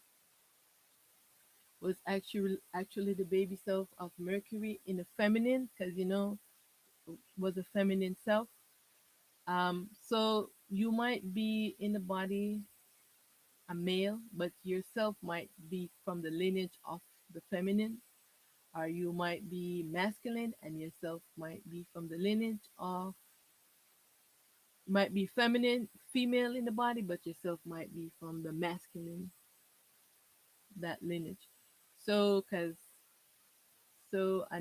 was actually the baby self of Mercury in the feminine, because was a feminine self. So you might be in the body a male, but yourself might be from the lineage of the feminine, or you might be masculine and yourself might be from the lineage of, might be feminine, female in the body, but yourself might be from the masculine, that lineage. And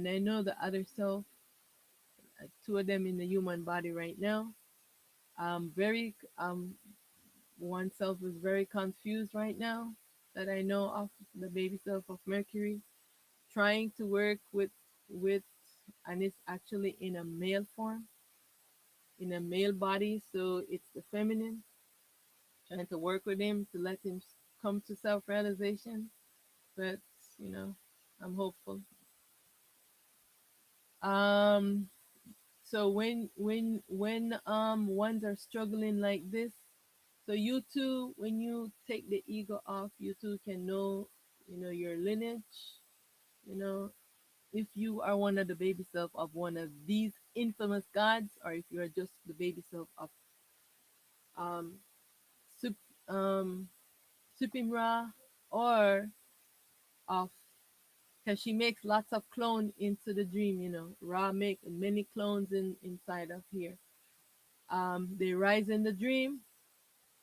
I know the other self, two of them in the human body right now. Very One self is very confused right now that I know of, the baby self of Mercury, trying to work with, and it's actually in a male form, in a male body, so it's the feminine, trying to work with him to let him come to self-realization. But you know, I'm hopeful. Um, so when ones are struggling like this, so you too, when you take the ego off, you too can know, your lineage. You know, if you are one of the baby self of one of these infamous gods, or if you are just the baby self of um, Sup, um, Supimra, or of, because she makes lots of clone into the dream. Ra make many clones inside of here. They rise in the dream,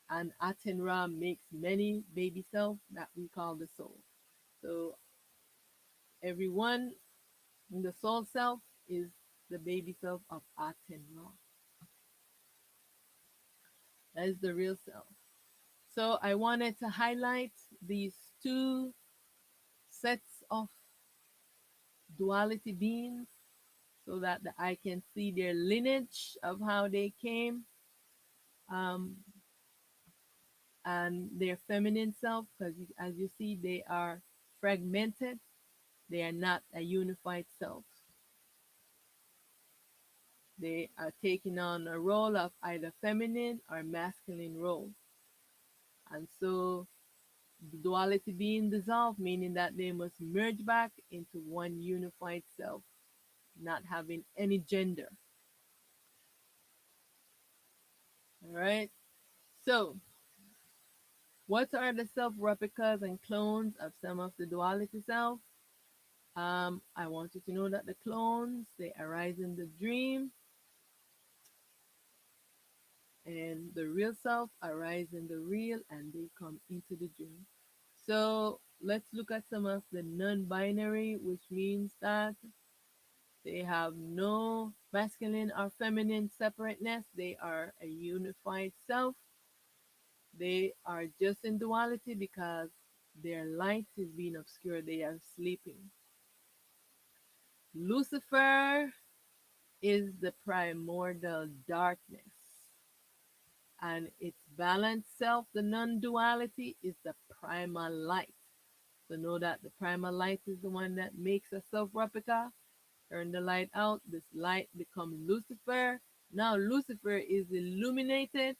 and Aten Ra makes many baby self that we call the soul. So everyone in the soul self is the baby self of Aten Ra. That is the real self. So I wanted to highlight these two sets of duality beings so that the eye can see their lineage of how they came, um, and their feminine self, because as you see, they are fragmented. They are not a unified self. They are taking on a role of either feminine or masculine role. And so duality being dissolved, meaning that they must merge back into one unified self, not having any gender. All right. So, what are the self replicas and clones of some of the duality self? I want you to know that the clones they arise in the dream, and the real self arise in the real, and they come into the dream. So let's look at some of the non-binary, which means that they have no masculine or feminine separateness. They are a unified self. They are just in duality because their light is being obscured. They are sleeping. Lucifer is the primordial darkness, and its balanced self, the non duality, is the primal light. So know that the primal light is the one that makes a self replica. Turn the light out, this light becomes Lucifer. Now Lucifer is illuminated,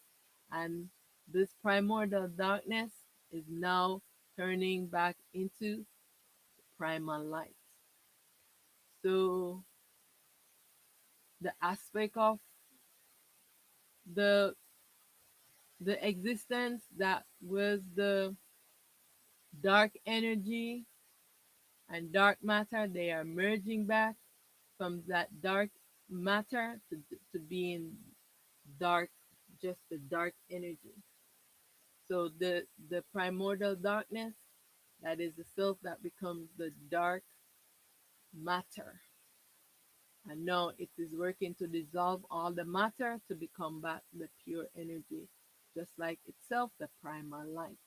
and this primordial darkness is now turning back into primal light. So the aspect of the the existence that was the dark energy and dark matter, they are merging back from that dark matter to being dark, just the dark energy. So the primordial darkness, that is the self that becomes the dark matter. And now it is working to dissolve all the matter to become back the pure energy, just like itself, the primal light.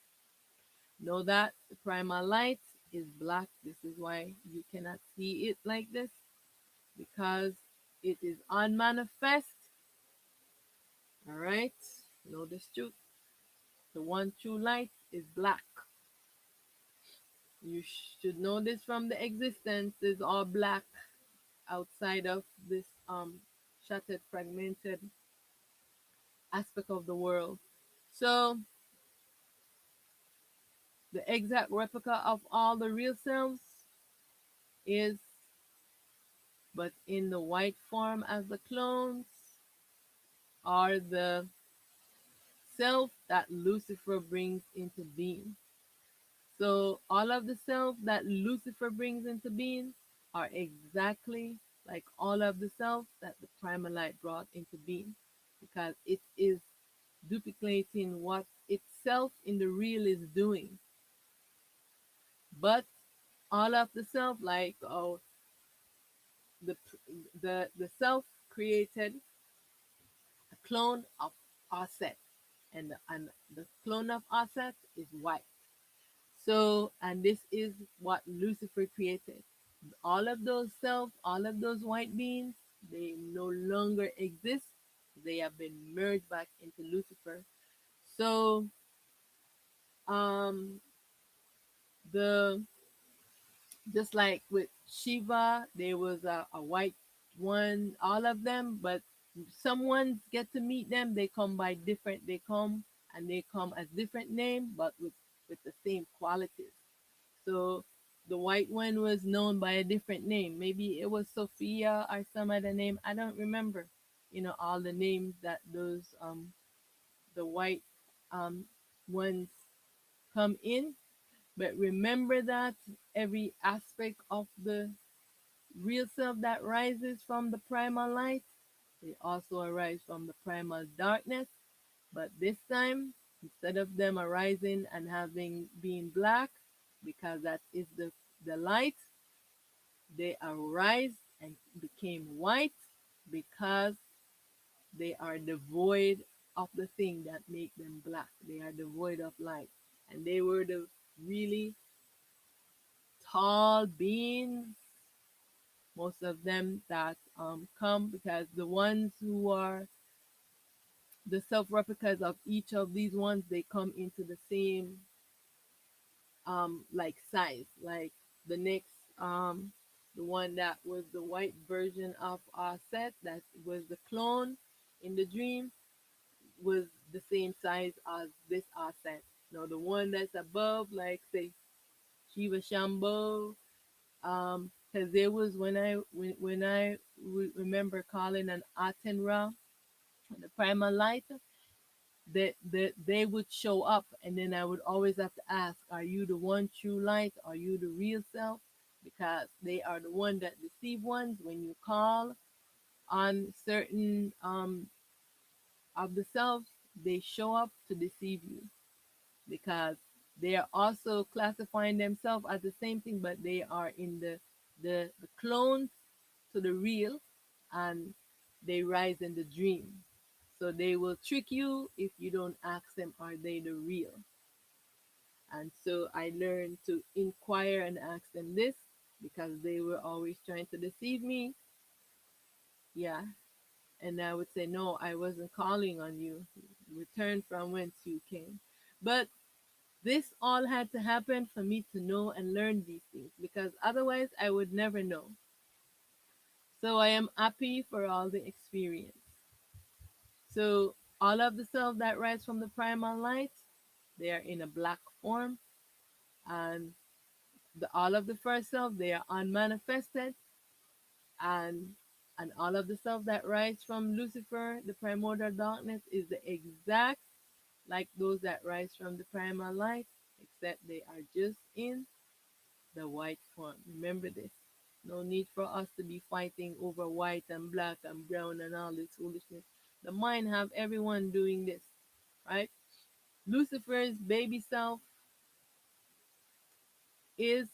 Know that the primal light is black. This is why you cannot see it like this, because it is unmanifest. All right? Know this truth. The one true light is black. You should know this from the existence is all black outside of this shattered, fragmented aspect of the world. So the exact replica of all the real selves is but in the white form as the clones are the self that Lucifer brings into being. So all of the self that Lucifer brings into being are exactly like all of the self that the primal light brought into being, because it is duplicating what itself in the real is doing. But all of the self, like the the self created a clone of Auset, and the clone of Auset is white. So, and this is what Lucifer created. All of those self, all of those white beings, they no longer exist. They have been merged back into Lucifer. So, um, the just like with Shiva, there was a white one, all of them, but someone get to meet them. They come by different. They come and they come as different name, but with the same qualities. So the white one was known by a different name. Maybe it was Sophia or some other name. I don't remember. All the names that those the white um ones come in. But remember that every aspect of the real self that rises from the primal light, they also arise from the primal darkness. But this time, instead of them arising and having being black, because that is the light, they arise and became white because they are devoid of the thing that make them black. They are devoid of light. And they were the really tall beings, most of them that come, because the ones who are the self replicas of each of these ones, they come into the same like size, like the next the one that was the white version of our set, that was the clone in the dream, was the same size as this our set. Now the one that's above, like say Shiva Shambho, because there was when I remember calling an Atenra, the primal light, that they would show up, and then I would always have to ask, are you the one true light? Are you the real self? Because they are the one that deceive ones. When you call on certain of the selves, they show up to deceive you because they are also classifying themselves as the same thing, but they are in the clone to the real, and they rise in the dream. So they will trick you if you don't ask them, are they the real? And so I learned to inquire and ask them this because they were always trying to deceive me. Yeah. And I would say, no, I wasn't calling on you. Return from whence you came. But this all had to happen for me to know and learn these things because otherwise I would never know. So I am happy for all the experience. So all of the self that rise from the primal light, they are in a black form, and all of the first self, they are unmanifested, and all of the self that rise from Lucifer, the primordial darkness, is the exact like those that rise from the primal light, except they are just in the white form. Remember this. No need for us to be fighting over white and black and brown and all this foolishness. The mind have everyone doing this, right? Lucifer's baby self is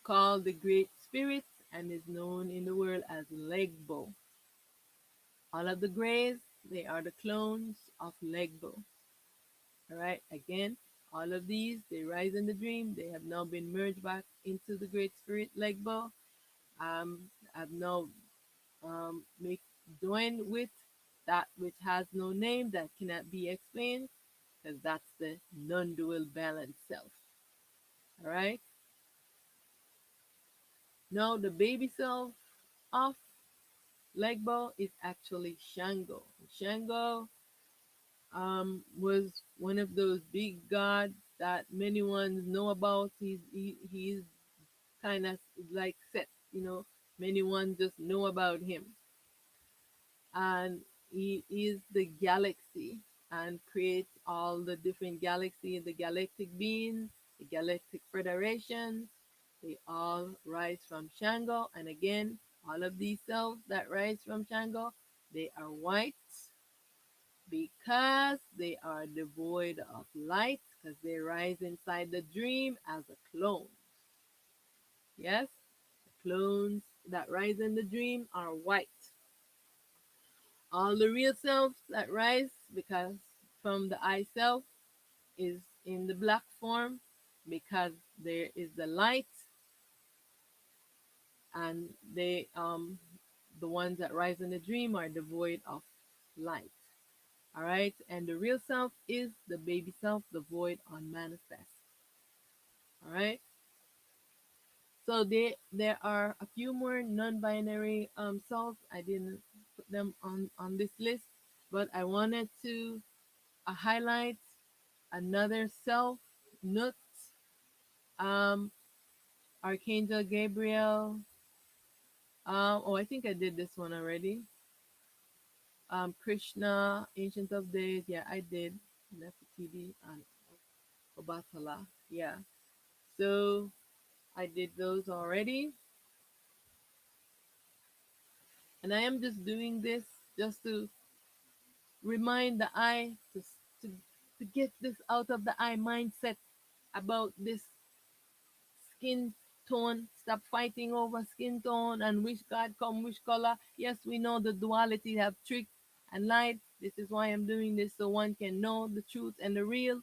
called the Great Spirit and is known in the world as Legbo. All of the grays, they are the clones of Legbo. All right, again, all of these, they rise in the dream. They have now been merged back into the Great Spirit Legbo. Have now make joined with that which has no name that cannot be explained, because that's the non-dual balanced self. All right. Now the baby self of Legbo is actually Shango. Shango was one of those big gods that many ones know about. He's kind of like Set, you know. Many ones just know about him, and he is the galaxy and creates all the different galaxies, the galactic beings, the galactic federations. They all rise from Shango, and again, all of these cells that rise from Shango, they are white because they are devoid of light, because they rise inside the dream as a clone. Yes, the clones that rise in the dream are white. All the real selves that rise because from the I self is in the black form because there is the light, and the ones that rise in the dream are devoid of light. All right, and the real self is the baby self, the void unmanifest. All right, so there are a few more non-binary selves. I didn't put them on this list, but I wanted to highlight another self, Nut, um, Archangel Gabriel. Oh, I think I did this one already. Krishna, Ancient of Days. Yeah, I did. Nefertiti and Obatala. Yeah. So I did those already. And I am just doing this just to remind the I to, to get this out of the I mindset about this skin tone. Stop fighting over skin tone and which God come, which color. Yes, we know the duality have trick and light. This is why I'm doing this so one can know the truth and the real.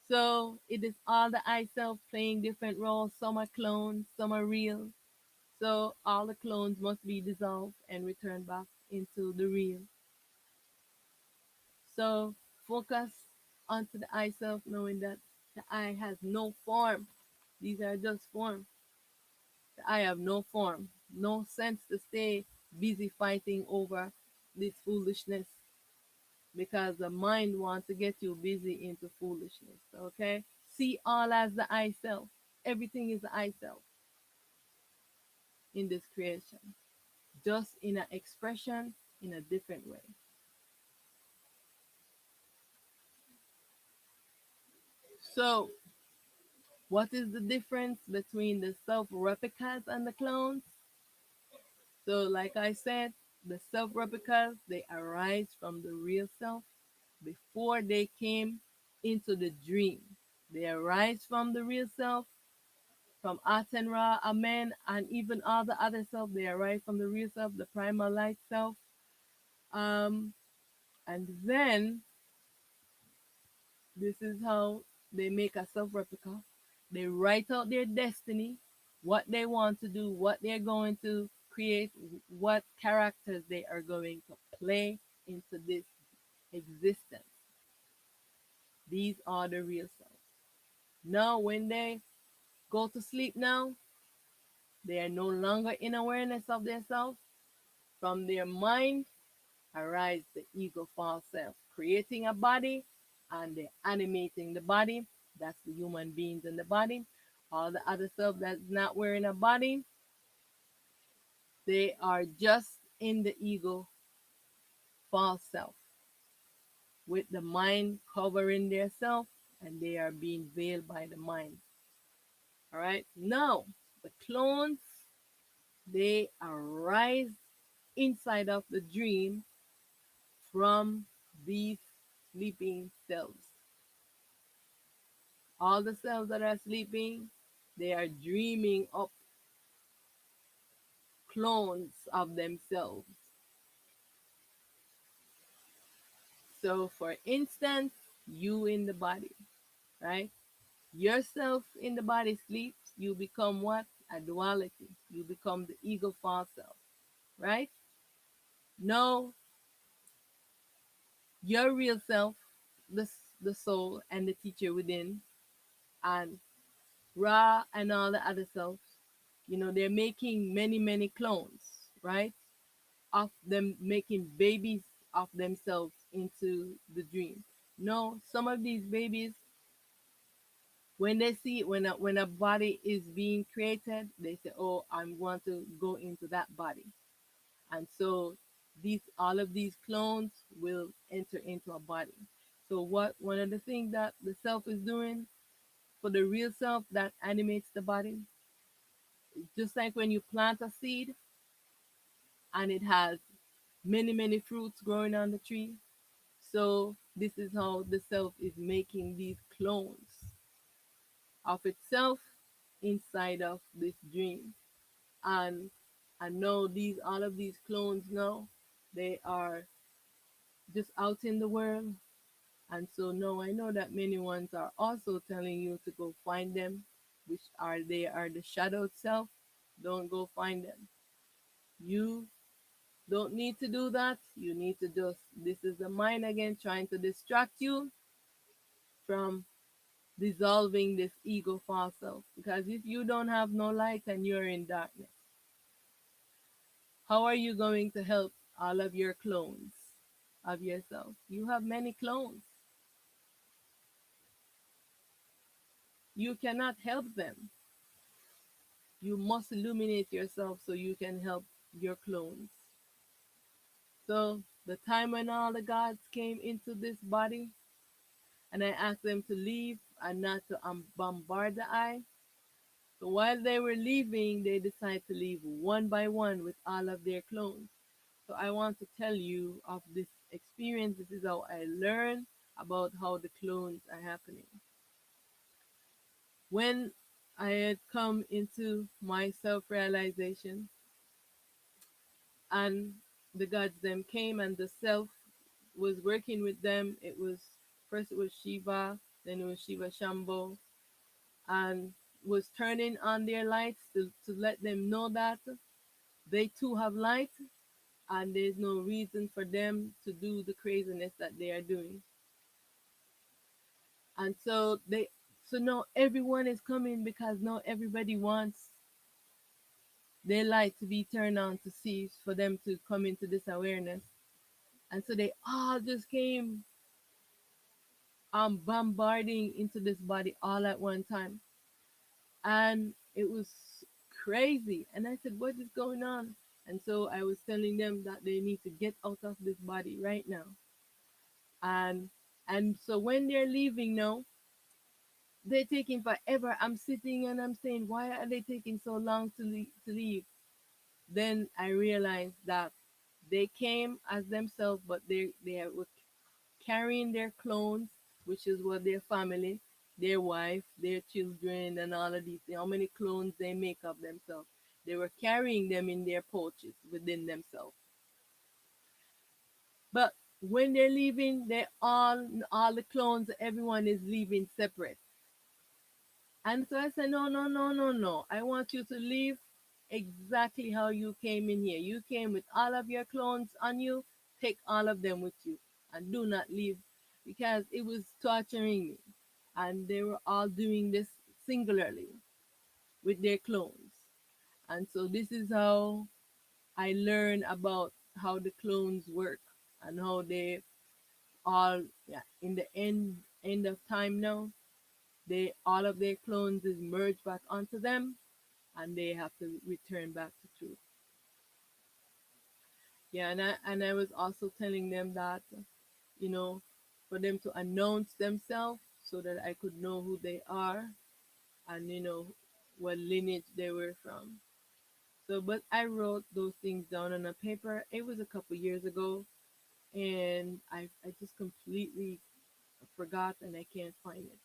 So it is all the I self playing different roles. Some are clones, some are real. So all the clones must be dissolved and returned back into the real. So focus onto the I self, knowing that the I has no form. These are just form. I have no form, no sense to stay busy fighting over this foolishness. because the mind wants to get you busy into foolishness. Okay? See all as the I self. Everything is the I self in this creation, just in an expression in a different way. So, what is the difference between the self replicas and the clones? So, like I said, the self replicas they arise from the real self before they came into the dream. They arise from the real self, from Aten Ra, Amen, and even all the other self. They arise from the real self, the primal light self. Um, and then this is how they make a self replica. They write out their destiny, what they want to do, what they're going to create, what characters they are going to play into this existence. These are the real selves. Now, when they go to sleep now, they are no longer in awareness of their self. From their mind arise the ego false self, creating a body and they're animating the body. That's the human beings in the body. All the other self that's not wearing a body, they are just in the ego false self with the mind covering their self and they are being veiled by the mind. All right. Now, the clones, they arise inside of the dream from these sleeping cells. All the cells that are sleeping, they are dreaming up clones of themselves. So, for instance, you in the body, right? Yourself in the body sleeps, you become what? A duality. You become the ego false self, right? No, your real self, the, the soul, and the teacher within, and Ra and all the other selves, they're making many, many clones, right? Of them making babies of themselves into the dream. No, some of these babies, when they see when a body is being created, they say, "Oh, I want to go into that body," and so these all of these clones will enter into a body. So what one of the things that the self is doing for the real self that animates the body, just like when you plant a seed and it has many many fruits growing on the tree. So this is how the self is making these clones of itself inside of this dream. And I know these all of these clones now, they are just out in the world. And so no, I know that many ones are also telling you to go find them, which are they are the shadowed self. Don't go find them. You don't need to do that. You need to just this is the mind again trying to distract you from dissolving this ego false self. Because if you don't have no light and you're in darkness, how are you going to help all of your clones of yourself? You have many clones. You cannot help them. You must illuminate yourself so you can help your clones. So the time when all the gods came into this body and I asked them to leave and not to bombard the eye. So while they were leaving, they decided to leave one by one with all of their clones. So I want to tell you of this experience. This is how I learned about how the clones are happening. When I had come into my self-realization and the gods them came and the self was working with them, it was first it was Shiva, then it was Shiva Shambho, and was turning on their lights to let them know that they too have light and there's no reason for them to do the craziness that they are doing. And so now everyone is coming because now everybody wants their light to be turned on to see for them to come into this awareness. And so they all just came bombarding into this body all at one time. And it was crazy. And I said, what is going on? And so I was telling them that they need to get out of this body right now. And so when they're leaving now, they're taking forever. I'm sitting and I'm saying, why are they taking so long to leave? Then I realized that they came as themselves, but they were carrying their clones, which is what their family, their wife, their children, and all of these. How many clones they make of themselves? They were carrying them in their pouches within themselves. But when they're leaving, they all the clones, everyone is leaving separate. And so I said, no, no, no, no, no. I want you to leave exactly how you came in here. You came with all of your clones on you. Take all of them with you and do not leave because it was torturing me. And they were all doing this singularly with their clones. And so this is how I learned about how the clones work and how they all, yeah, in the end of time now, they all of their clones is merged back onto them and they have to return back to truth. Yeah, and I was also telling them that, you know, for them to announce themselves so that I could know who they are and what lineage they were from. So, but I wrote those things down on a paper. It was a couple years ago, and I just completely forgot and I can't find it.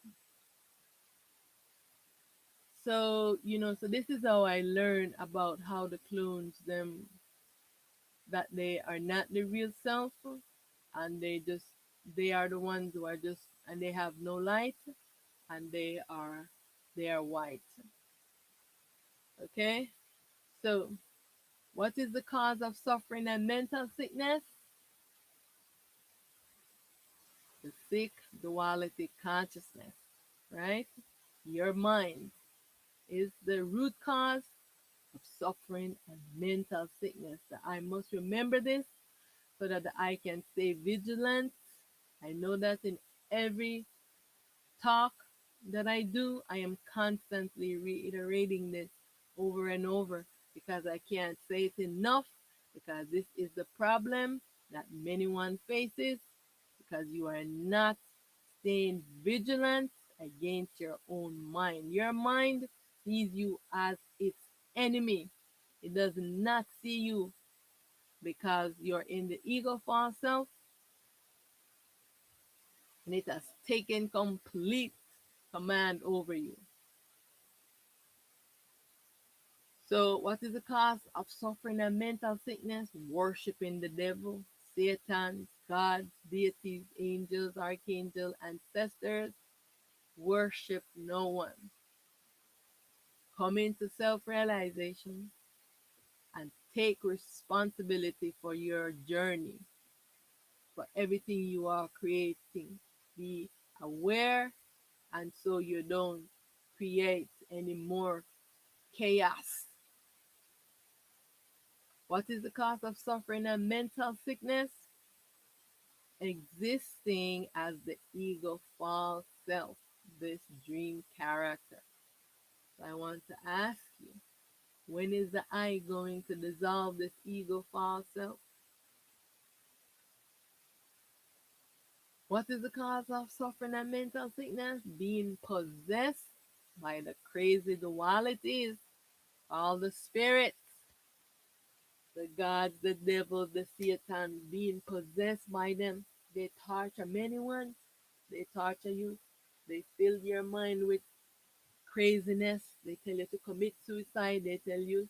So, so this is how I learned about how the clones them that they are not the real self and they are the ones who are just and they have no light and they are white. Okay? So, what is the cause of suffering and mental sickness? The sick duality consciousness, right? Your mind is the root cause of suffering and mental sickness. That I must remember this so that I can stay vigilant. I know that in every talk that I do, I am constantly reiterating this over and over because I can't say it enough because this is the problem that many one faces because you are not staying vigilant against your own mind. Your mind sees you as its enemy. It does not see you because you're in the ego false self and it has taken complete command over you. So, what is the cause of suffering and mental sickness? Worshipping the devil, Satan, gods, deities, angels, archangels, ancestors. Worship no one. Come into self realization and take responsibility for your journey, for everything you are creating. Be aware, and so you don't create any more chaos. What is the cause of suffering and mental sickness? Existing as the ego false self, this dream character. So I want to ask you, when is the I going to dissolve this ego false self? What is the cause of suffering and mental sickness? Being possessed by the crazy dualities, all the spirits, the gods, the devil, the Satan, being possessed by them. They torture many ones. They torture you. They fill your mind with craziness. They tell you to commit suicide. They tell you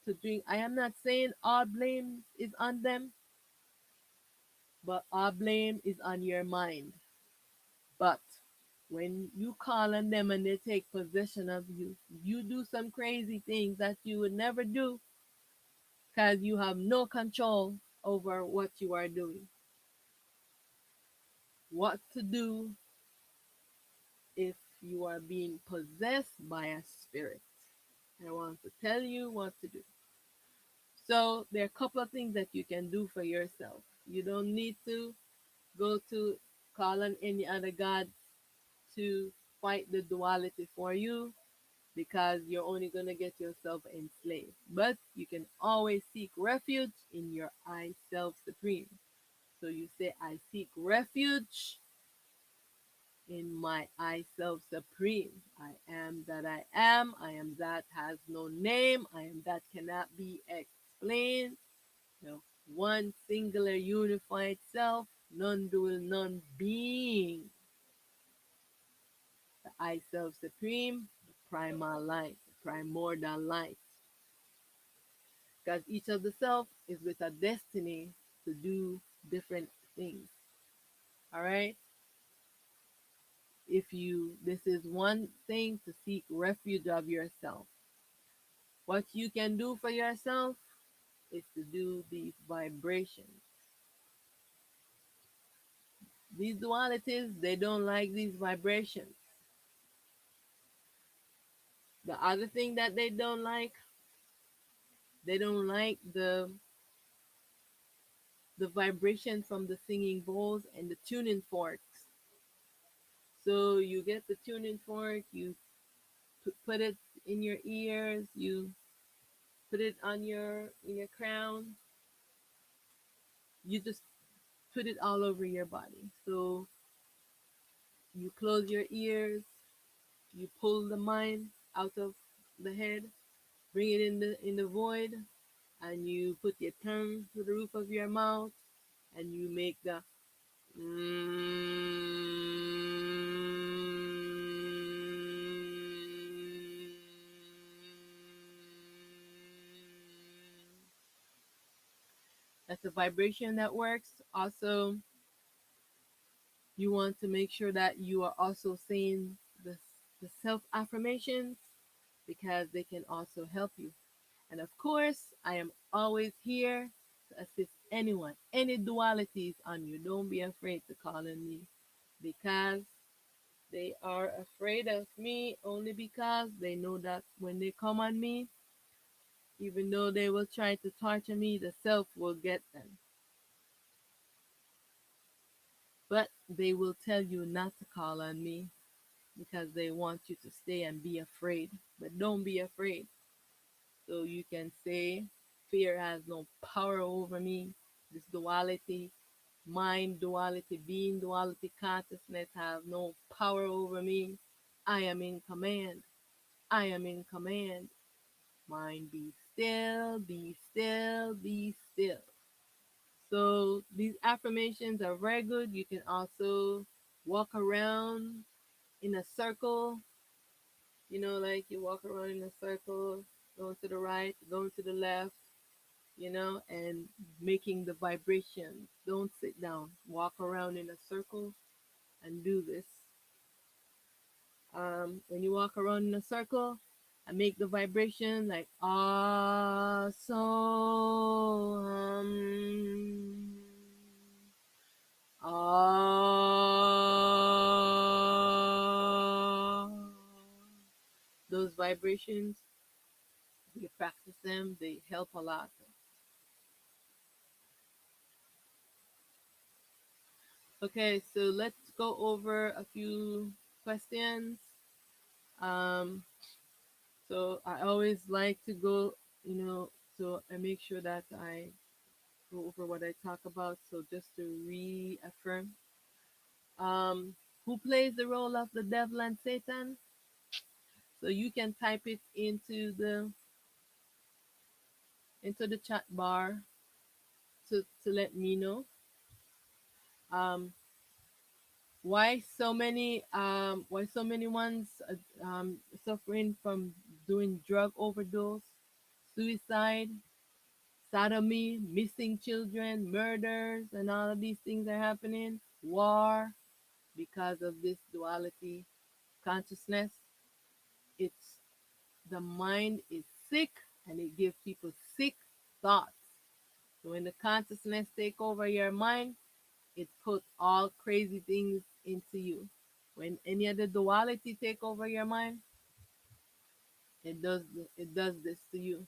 to drink. I am not saying all blame is on them, but all blame is on your mind. But when you call on them and they take possession of you, you do some crazy things that you would never do because you have no control over what you are doing. What to do if you are being possessed by a spirit. I want to tell you what to do. So there are a couple of things that you can do for yourself. You don't need to go to call on any other god to fight the duality for you, because you're only going to get yourself enslaved. But you can always seek refuge in your I Self Supreme. So you say, I seek refuge in my I Self Supreme. I am that I am. I am that has no name. I am that cannot be explained. The one singular unified self, non dual, non being. The I Self Supreme, the primal light, the primordial light. Because each of the self is with a destiny to do different things. All right? If you, this is one thing to seek refuge of yourself. What you can do for yourself is to do these vibrations. These dualities, they don't like these vibrations. The other thing that they don't like the vibration from the singing bowls and the tuning forks. So you get the tuning fork, you put it in your ears, you put it on your in your crown, you just put it all over your body. So you close your ears, you pull the mind out of the head, bring it in the void, and you put your tongue to the roof of your mouth, and you make the that's a vibration that works. Also, you want to make sure that you are also saying the self affirmations, because they can also help you. And of course, I am always here to assist anyone, any dualities on you. Don't be afraid to call on me, because they are afraid of me only because they know that when they come on me, even though they will try to torture me, the self will get them. But they will tell you not to call on me because they want you to stay and be afraid. But don't be afraid. So you can say, fear has no power over me. This duality, mind duality, being duality, consciousness have no power over me. I am in command. I am in command. Mind, be still, be still, be still. So these affirmations are very good. You can also walk around in a circle, like you walk around in a circle, going to the right, going to the left, and making the vibrations. Don't sit down. Walk around in a circle and do this. When you walk around in a circle and make the vibration like ah so ah, those vibrations, you practice them, they help a lot. Okay, so let's go over a few questions. Um, so I always like to go, so I make sure that I go over what I talk about. So just to reaffirm, um, who plays the role of the devil and Satan? So you can type it into the chat bar to let me know. Um, why so many ones suffering from doing drug overdose, suicide, sodomy, missing children, murders, and all of these things are happening. War, because of this duality consciousness. It's the mind is sick, and it gives people sick thoughts. So when the consciousness take over your mind, it puts all crazy things into you. When any of the duality take over your mind, it does this to you.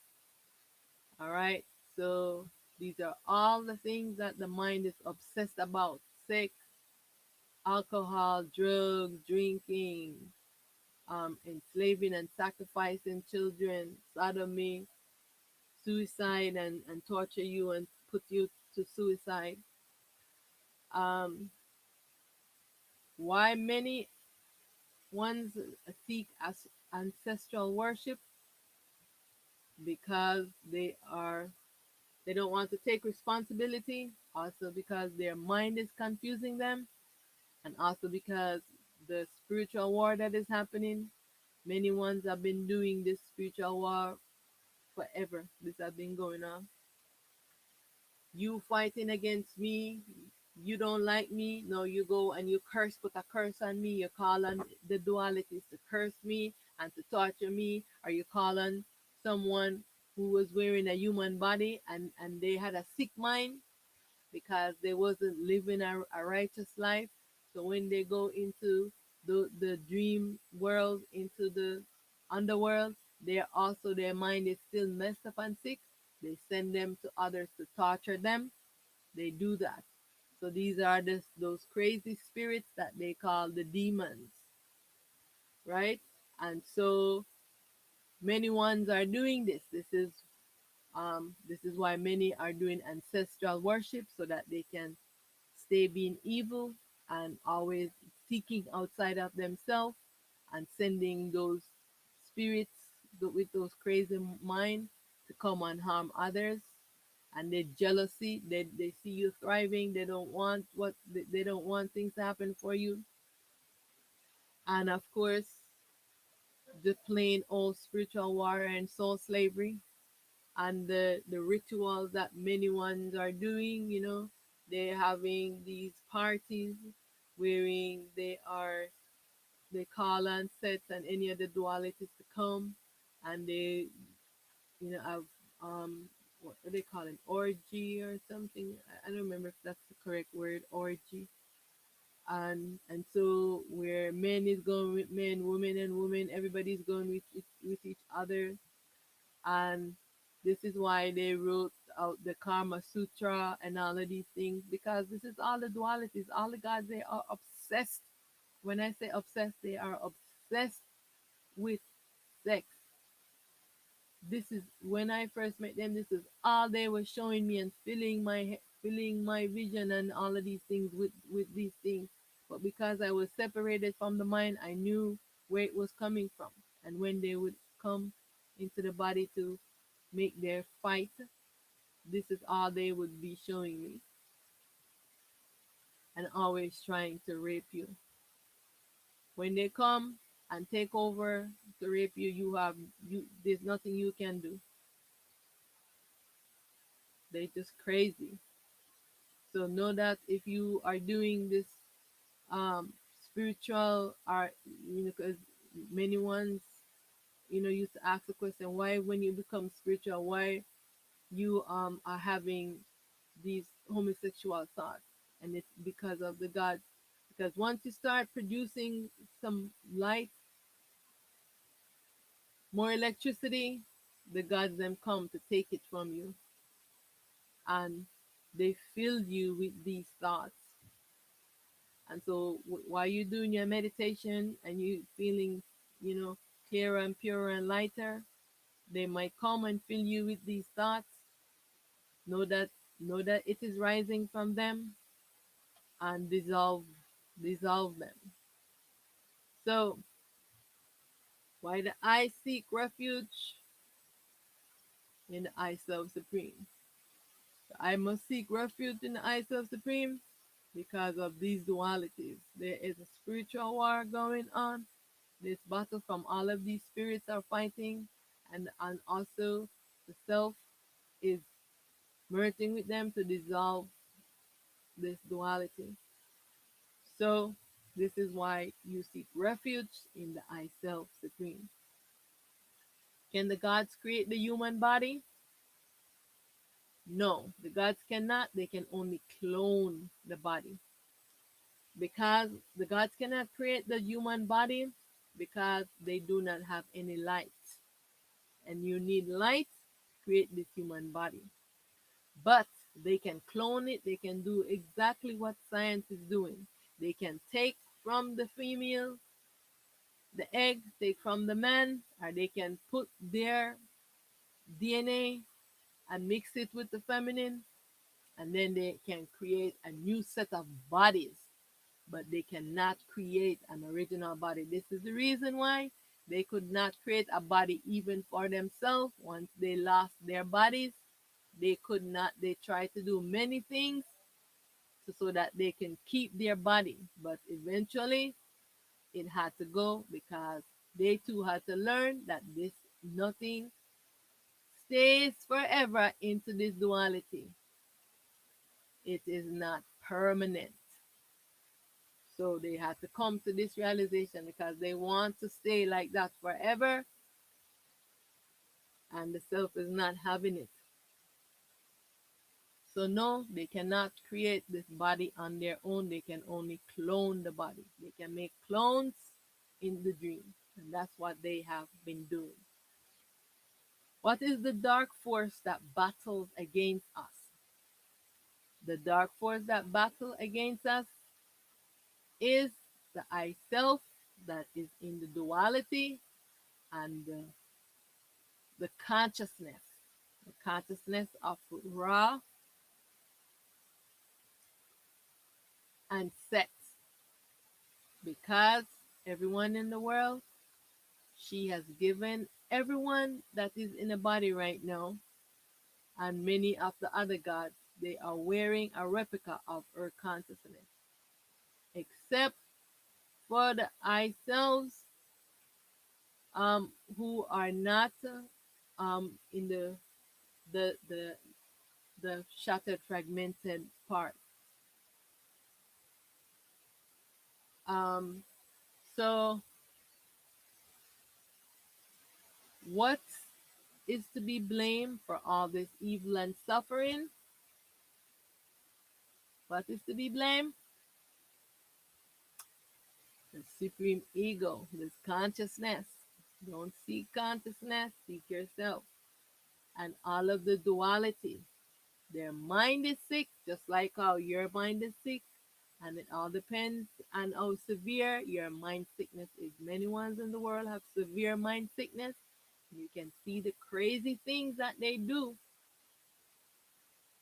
All right. So These are all the things that the mind is obsessed about: sex, alcohol, drugs, drinking, enslaving and sacrificing children, sodomy, suicide, and torture you and put you to suicide. Um, why many ones seek ancestral worship? Because they don't want to take responsibility, also because their mind is confusing them, and also because the spiritual war that is happening. Many ones have been doing this spiritual war forever. This has been going on. You fighting against me, you don't like me. No, you go and you curse, put a curse on me. You call on the dualities to curse me and to torture me, or you call on someone who was wearing a human body and they had a sick mind because they wasn't living a righteous life. So when they go into the dream world, into the underworld, they also, their mind is still messed up and sick. They send them to others to torture them. They do that. So these are those crazy spirits that they call the demons, right? And so many ones are doing this. This is why many are doing ancestral worship, so that they can stay being evil and always seeking outside of themselves and sending those spirits with those crazy mind to come and harm others. And they jealousy, they see you thriving, they don't want things to happen for you. And of course, the plain old spiritual warrior and soul slavery, and the rituals that many ones are doing. They're having these parties wherein they call on sets and any of the dualities to come, and they have what do they call it, orgy or something. I don't remember if that's the correct word, orgy. And so where men is going with men, women and women, everybody's going with each other. And this is why they wrote out the Karma Sutra and all of these things, because this is all the dualities, all the gods. They are obsessed. When I say obsessed, they are obsessed with sex. This is when I first met them. This is all they were showing me and filling my vision and all of these things with these things. But because I was separated from the mind, I knew where it was coming from. And when they would come into the body to make their fight, this is all they would be showing me, and always trying to rape you. When they come and take over to rape you, there's nothing you can do. They're just crazy. So know that if you are doing this spiritual art, because many ones, used to ask the question, why when you become spiritual, why you are having these homosexual thoughts? And it's because of the God. Because once you start producing some light, more electricity, the gods then come to take it from you, and they fill you with these thoughts. And so while you're doing your meditation and you feeling, clearer and purer and lighter, they might come and fill you with these thoughts. Know that it is rising from them, and dissolve them. So why the I seek refuge in the eye of Supreme. I must seek refuge in the eyes of Supreme because of these dualities. There is a spiritual war going on. This battle from all of these spirits are fighting, and also the self is merging with them to dissolve this duality. So this is why you seek refuge in the I Self Supreme. Can the gods create the human body? No, the gods cannot. They can only clone the body. Because the gods cannot create the human body, because they do not have any light. And you need light to create this human body. But they can clone it, they can do exactly what science is doing. They can take from the female the egg, take from the man, or they can put their DNA and mix it with the feminine, and then they can create a new set of bodies, but they cannot create an original body. This is the reason why they could not create a body even for themselves once they lost their bodies. They could not, they tried to do many things so that they can keep their body, but eventually it had to go because they too had to learn that this nothing stays forever into this duality. It is not permanent. So they had to come to this realization because they want to stay like that forever, and the self is not having it. So no, they cannot create this body on their own. They can only clone the body. They can make clones in the dream. And that's what they have been doing. What is the dark force that battles against us? The dark force that battles against us is the I self that is in the duality, and the consciousness. The consciousness of Ra and Set. Because everyone in the world, she has given everyone that is in the body right now, and many of the other gods, they are wearing a replica of her consciousness, except for the I selves, who are not in the the the shattered, fragmented part. Um, so, what is to be blamed for all this evil and suffering? What is to be blamed? The supreme ego, this consciousness. Don't seek consciousness, seek yourself. And all of the duality. Their mind is sick, just like how your mind is sick. And it all depends on how severe your mind sickness is. Many ones in the world have severe mind sickness. You can see the crazy things that they do.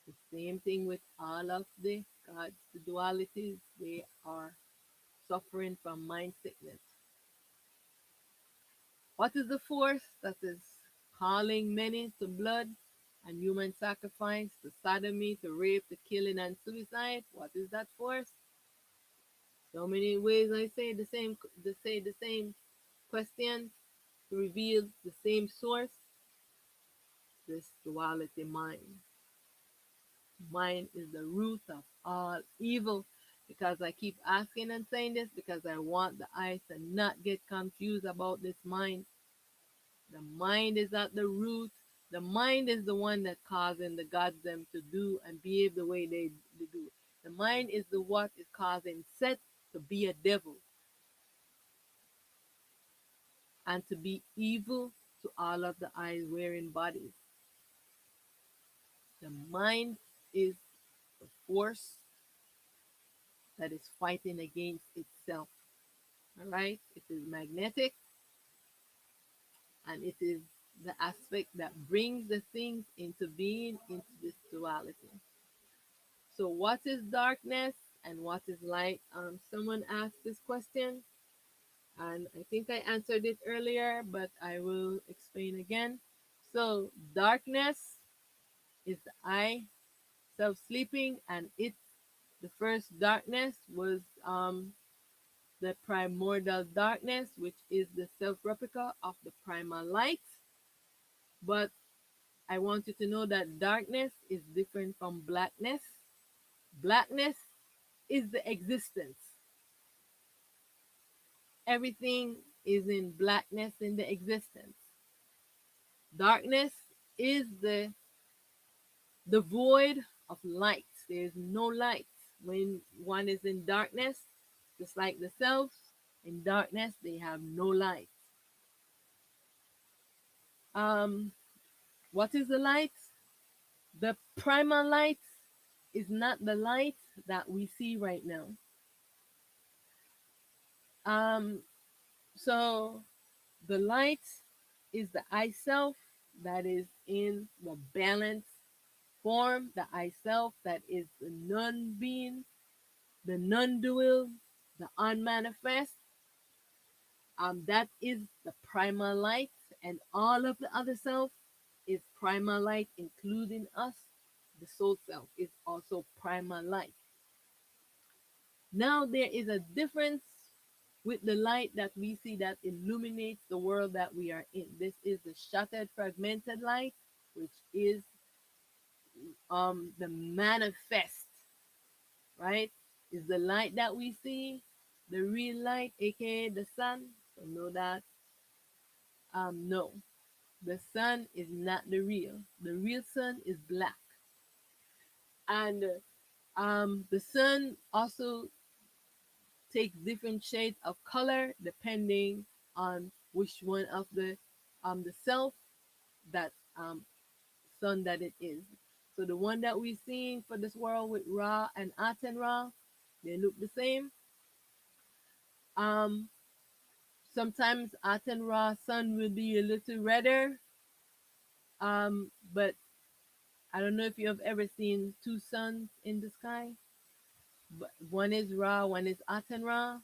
The same thing with all of the gods, the dualities, they are suffering from mind sickness. What is the force that is calling many to blood and human sacrifice, to sodomy, to rape, to killing, and suicide? What is that force? So many ways I say the same question to reveal the same source. This duality mind. Mind is the root of all evil. Because I keep asking and saying this because I want the eyes to not get confused about this mind. The mind is at the root. The mind is the one that causing the gods them to do and behave the way they do. The mind is the what is causing Set to be a devil and to be evil to all of the eyes wearing bodies. The mind is the force that is fighting against itself. All right? It is magnetic, and it is the aspect that brings the things into being into this duality. So, what is darkness and what is light? Someone asked this question, and I think I answered it earlier, but I will explain again. So, darkness is the I self sleeping, and it the first darkness was the primordial darkness, which is the self replica of the primal light. But I want you to know that darkness is different from blackness. Blackness is the existence. Everything is in blackness in the existence. Darkness is the void of light. There's no light. When one is in darkness, just like the selves, in darkness they have no light. Um, what is the light? The primal light is not the light that we see right now. Um, so the light is the I self that is in the balance form, the I self that is the non being, the non dual, the unmanifest. That is the primal light, and all of the other self is primal light, including us. The soul self is also primal light. Now there is a difference with the light that we see that illuminates the world that we are in. This is the shattered, fragmented light, which is the manifest, right? Is the light that we see the real light, aka the sun? So know that no, the sun is not the real. The real sun is black, and the sun also takes different shades of color depending on which one of the self that sun that it is. So the one that we're seeing for this world with Ra and Aten Ra, they look the same. Um, Sometimes Aten Ra sun will be a little redder. But I don't know if you have ever seen two suns in the sky. But one is Ra, one is Aten Ra,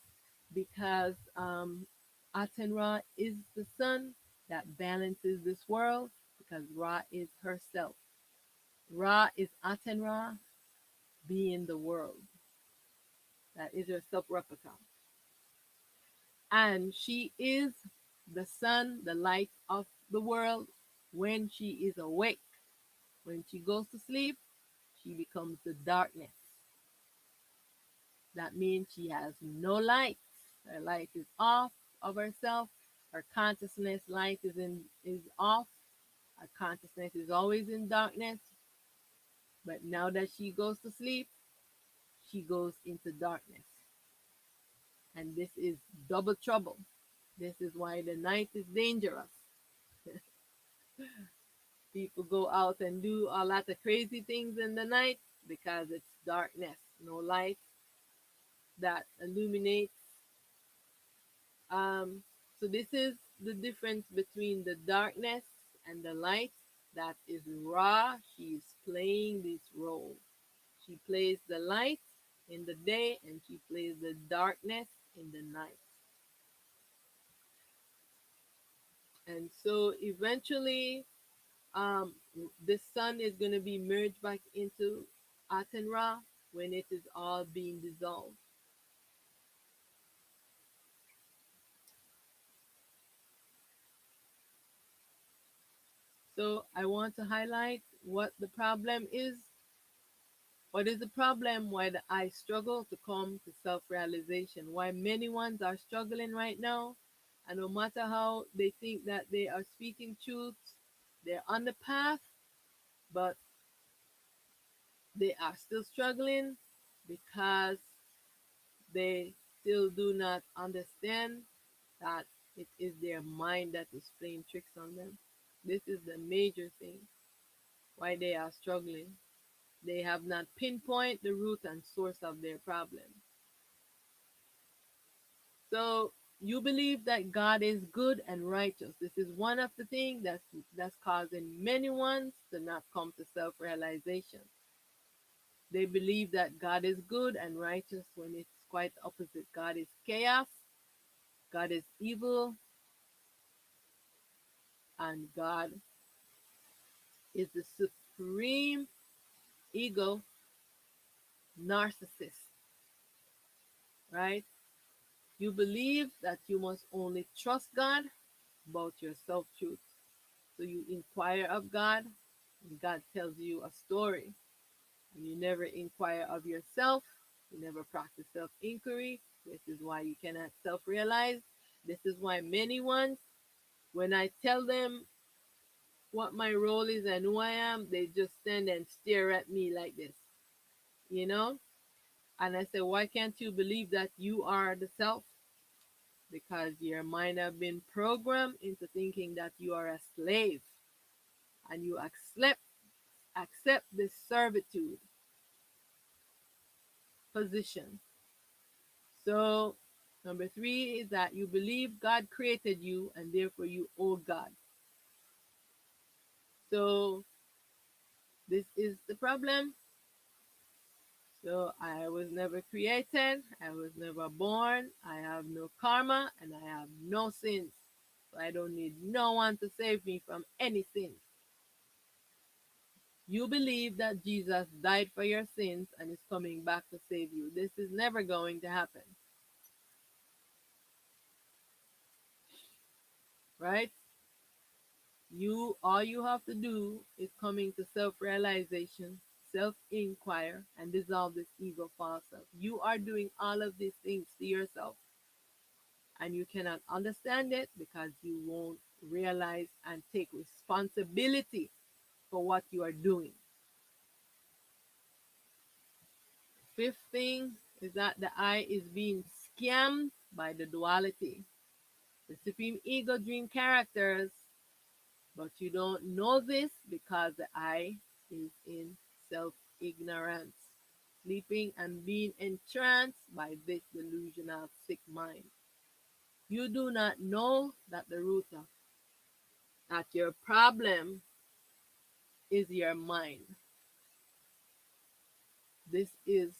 because Aten Ra is the sun that balances this world, because Ra is herself. Ra is Aten Ra, being the world. That is her self replica. And she is the sun, the light of the world when she is awake. When she goes to sleep, she becomes the darkness. That means she has no light. Her light is off of herself. Her consciousness light is off. Her consciousness is always in darkness. But now that she goes to sleep, she goes into darkness. And this is double trouble. This is why the night is dangerous. People go out and do a lot of crazy things in the night because it's darkness, no light that illuminates. Um, so this is the difference between the darkness and the light. That is Ra. She is playing this role. She plays the light in the day and she plays the darkness in the night. And so eventually, the sun is going to be merged back into Aten Ra when it is all being dissolved. So I want to highlight what the problem is. What is the problem? Why the I struggle to come to self realization? Why many ones are struggling right now? And no matter how they think that they are speaking truth, they're on the path, but they are still struggling because they still do not understand that it is their mind that is playing tricks on them. This is the major thing why they are struggling. They have not pinpoint the root and source of their problem. So you believe that God is good and righteous. This is one of the things that's causing many ones to not come to self-realization. They believe that God is good and righteous when it's quite the opposite. God is chaos, God is evil, and God is the supreme ego narcissist, right? You believe that you must only trust God about your self truth. So you inquire of God, and God tells you a story. And you never inquire of yourself, you never practice self inquiry. This is why you cannot self realize. This is why many ones, when I tell them what my role is and who I am, they just stand and stare at me like this, you know? And I say, why can't you believe that you are the self? Because your mind have been programmed into thinking that you are a slave and you accept this servitude position. So, number three is that you believe God created you and therefore you owe God. So, this is the problem. So, I was never created, I was never born, I have no karma, and I have no sins. So, I don't need no one to save me from any sins. You believe that Jesus died for your sins and is coming back to save you. This is never going to happen, right? All you have to do is coming to self-realization, self-inquire, and dissolve this ego false self. You are doing all of these things to yourself, and you cannot understand it because you won't realize and take responsibility for what you are doing. Fifth thing is that the I is being scammed by the duality. The supreme ego dream characters, but you don't know this because the I is in self ignorance, sleeping and being entranced by this delusional sick mind. You do not know that the root of that your problem is your mind. This is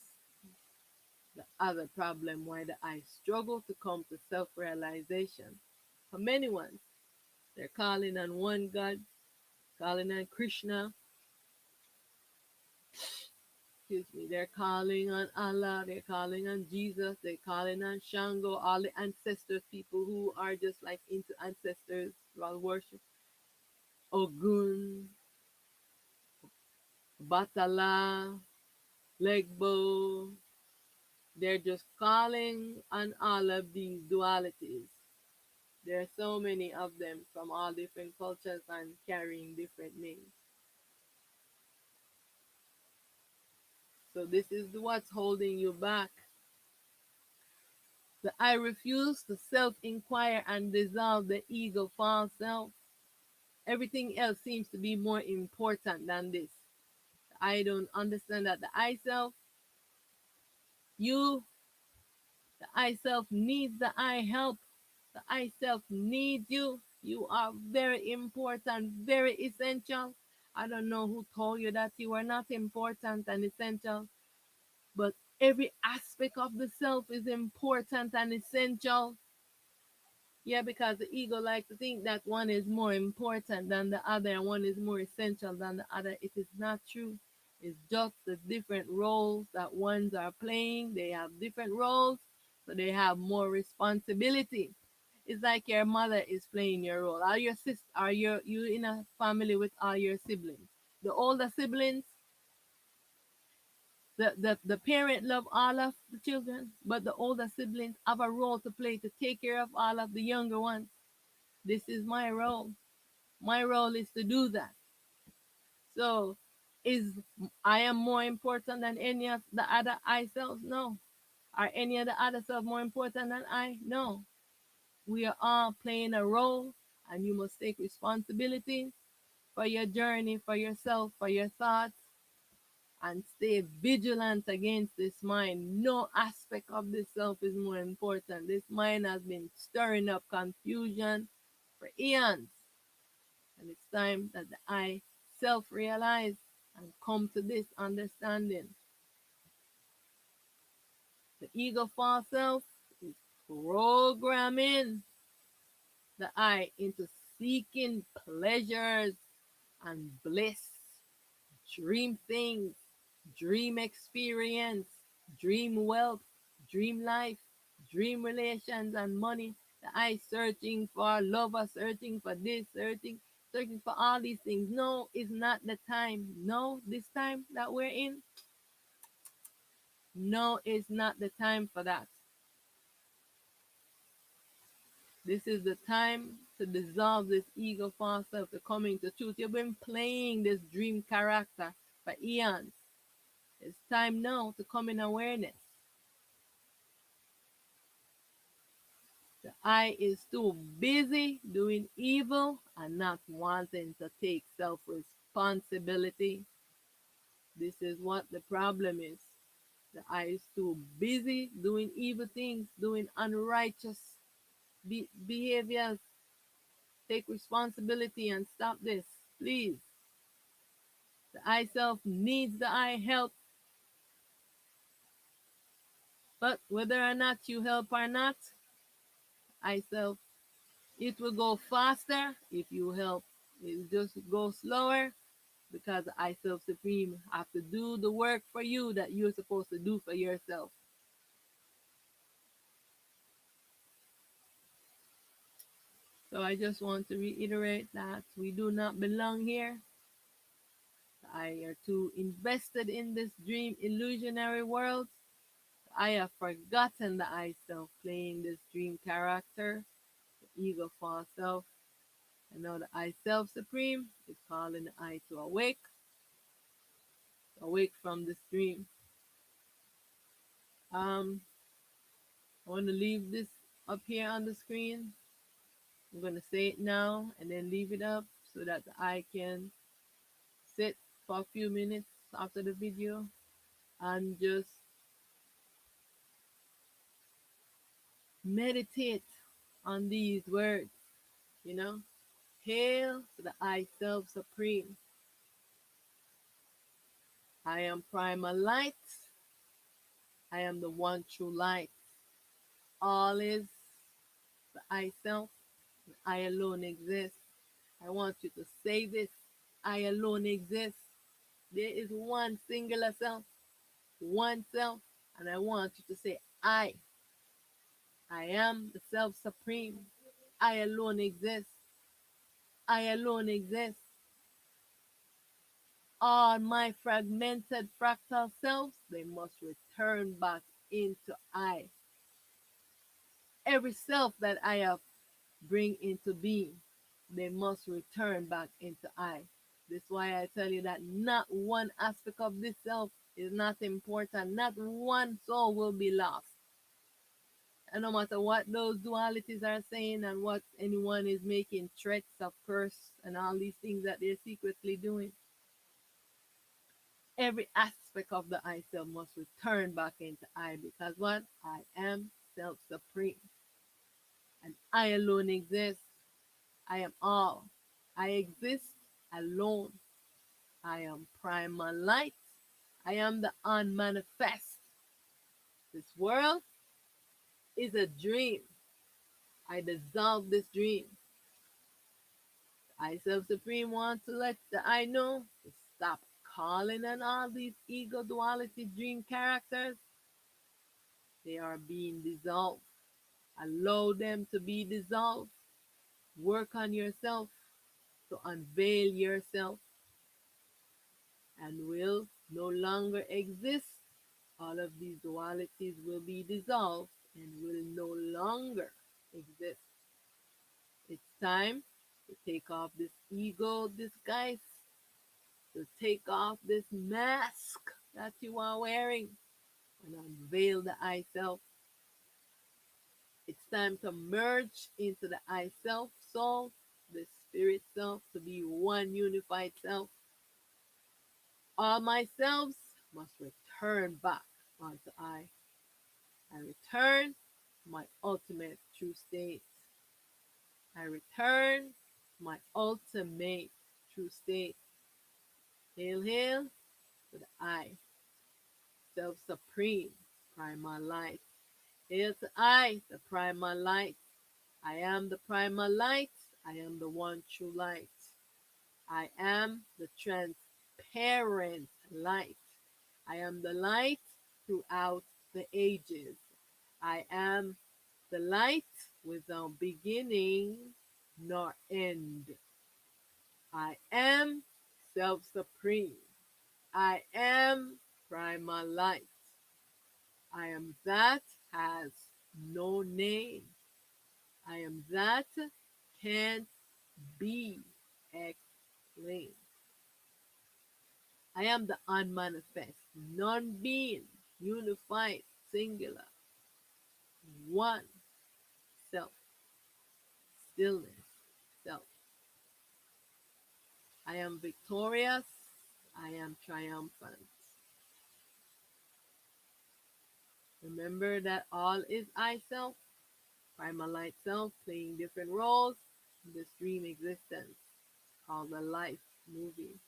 the other problem why the I struggle to come to self realization. For many ones, they're calling on one God, calling on Krishna, excuse me, they're calling on Allah, they're calling on Jesus, they're calling on Shango, all the ancestors, people who are just like into ancestors, well, worship, Ogun, Batala, Legbo. They're just calling on all of these dualities. There are so many of them from all different cultures and carrying different names. So this is what's holding you back. The I refuse to self-inquire and dissolve the ego false self. Everything else seems to be more important than this. I don't understand that the I self, you, the I self needs the I help. The I self needs you. You are very important, very essential. I don't know who told you that you are not important and essential, but every aspect of the self is important and essential. Yeah, because the ego likes to think that one is more important than the other and one is more essential than the other. It is not true. It's just the different roles that ones are playing. They have different roles, so they have more responsibility. It's like your mother is playing your role. Are your sister? Are you in a family with all your siblings? The older siblings, the parent love all of the children, but the older siblings have a role to play to take care of all of the younger ones. This is my role. My role is to do that. So, is I am more important than any of the other I selves? No. Are any of the other selves more important than I? No. We are all playing a role, and you must take responsibility for your journey, for yourself, for your thoughts, and stay vigilant against this mind. No aspect of this self is more important. This mind has been stirring up confusion for eons. And it's time that the I self realize and come to this understanding. The ego false self is programming the I into seeking pleasures and bliss, dream things, dream experience, dream wealth, dream life, dream relations and money. The I searching for lover, searching for this, searching for all these things. No, it's not the time. No, this time that we're in, no, it's not the time for that. This is the time to dissolve this ego false self, to come into truth. You've been playing this dream character for eons. It's time now to come in awareness. The I is too busy doing evil and not wanting to take self responsibility. This is what the problem is. The I is too busy doing evil things, doing unrighteous behaviors. Take responsibility and stop this, please. The I self needs the I help, but whether or not you help or not, I self, it will go faster if you help. It will just go slower because I self supreme have to do the work for you that you're supposed to do for yourself. So I just want to reiterate that we do not belong here. I are too invested in this dream illusionary world. I have forgotten the I self playing this dream character, the ego false self. And now the I self supreme is calling the I to awake from this dream. Um, I want to leave this up here on the screen. I'm going to say it now and then leave it up so that I can sit for a few minutes after the video and just meditate on these words, you know. Hail to the I Self Supreme. I am primal light. I am the one true light. All is the I Self. I alone exist. I want you to say this. I alone exist. There is one singular self, one self, and I want you to say, I am the self supreme. I alone exist. I alone exist. All my fragmented fractal selves, they must return back into I. Every self that I have bring into being, they must return back into I. This is why I tell you that not one aspect of this self is not important. Not one soul will be lost. And no matter what those dualities are saying and what anyone is making threats of curse and all these things that they're secretly doing, every aspect of the I self must return back into I because what? I am self supreme and I alone exist. I am all. I exist alone. I am primal light. I am the unmanifest. This world is a dream. I dissolve this dream. I self supreme want to let the I know to stop calling on all these ego duality dream characters. They are being dissolved. Allow them to be dissolved. Work on yourself to unveil yourself and will no longer exist. All of these dualities will be dissolved and will no longer exist. It's time to take off this ego disguise, to take off this mask that you are wearing and unveil the I self. It's time to merge into the I self soul, the spirit self, to be one unified self. All myselves must return back onto I and return to my ultimate true state. I return to my ultimate true state. Hail, hail to the I, self supreme, primal light. Hail to I, the primal light. I am the primal light. I am the one true light. I am the transparent light. I am the light throughout the ages. I am the light without beginning nor end. I am self supreme. I am primal light. I am that has no name. I am that can't be explained. I am the unmanifest, non being, unified, singular, one self, stillness, self. I am victorious. I am triumphant. Remember that all is I self, primal light self playing different roles in this dream existence called the life movie.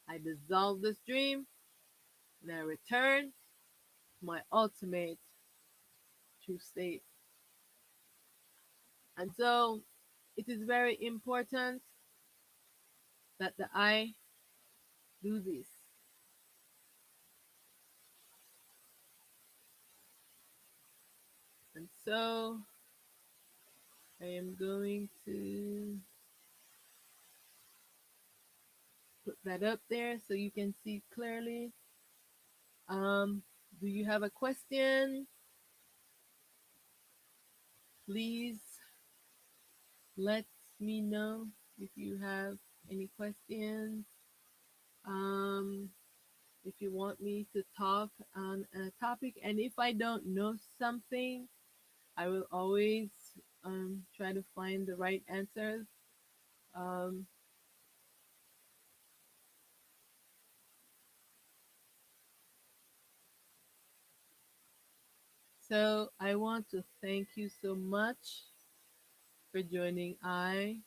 I dissolve this dream and I return to my ultimate true state. And so it is very important that the I do this. And so I am going to put that up there so you can see clearly. Um, do you have a question? Please let me know if you have any questions. Um, if you want me to talk on a topic, and if I don't know something, I will always try to find the right answers. Um, so I want to thank you so much for joining I.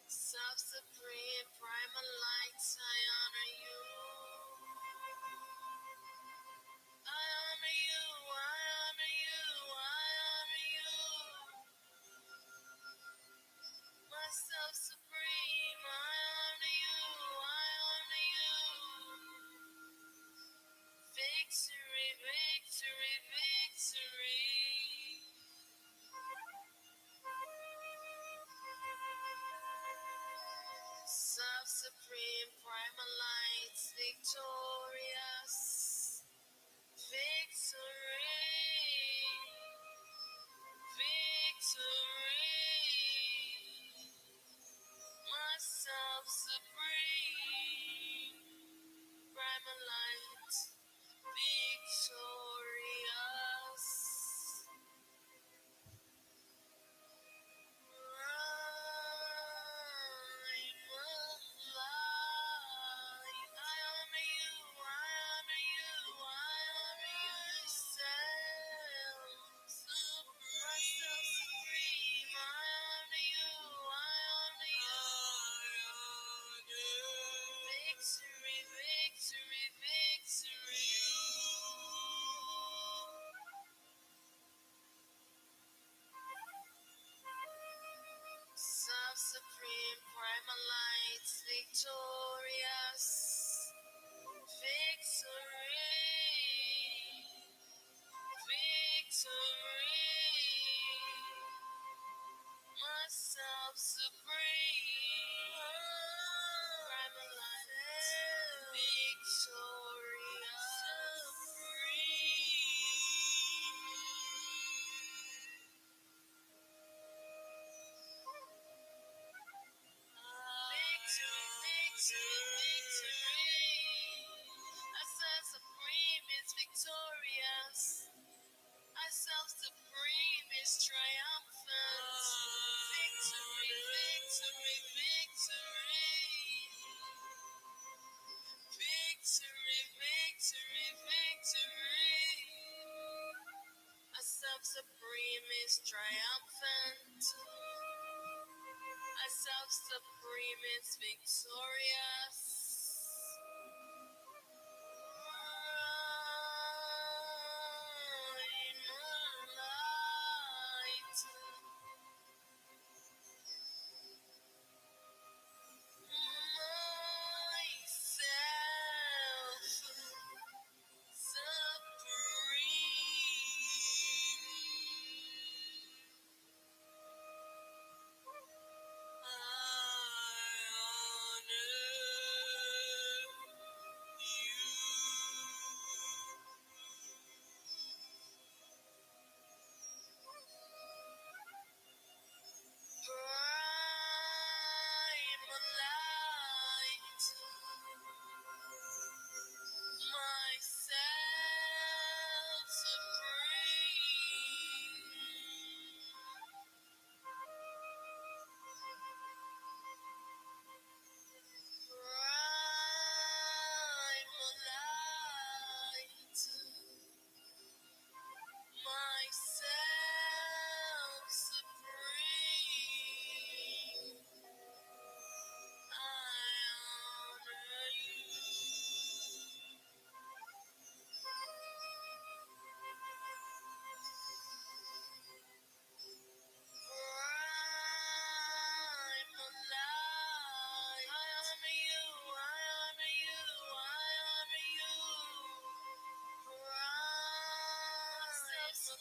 Self-supreme primal lights, I honor you. I honor you, I honor you, I honor you. Myself supreme, I honor you, I honor you. Victory, victory, victory. Self-supreme primal lights, victorious. Victory, victory, myself supreme, primal light, victorious. Victory, victory, victory. Self-supreme primal lights, victorious. Victory, victory, myself supreme. Primal light, victorious. Victory, victory, victory. Ourselves supreme is victorious. Ourselves supreme is triumphant. Victory, victory, victory. Victory, victory, victory. Ourselves supreme is triumphant. Ourselves supreme is victorious. Light. Myself supreme. I honor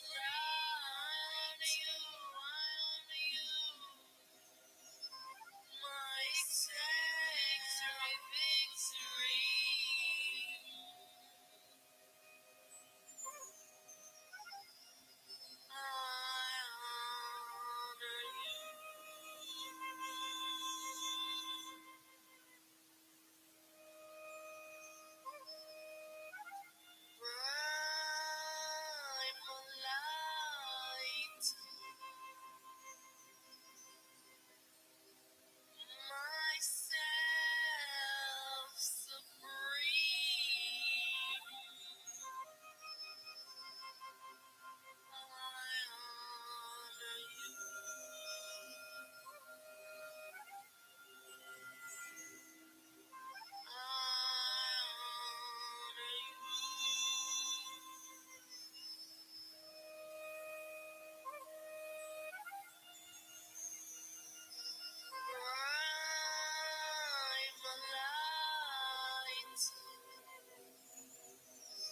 only you, I only you. My victory, victory. I honor you. I'm a light, myself supreme. I honor you. I honor I'm a light.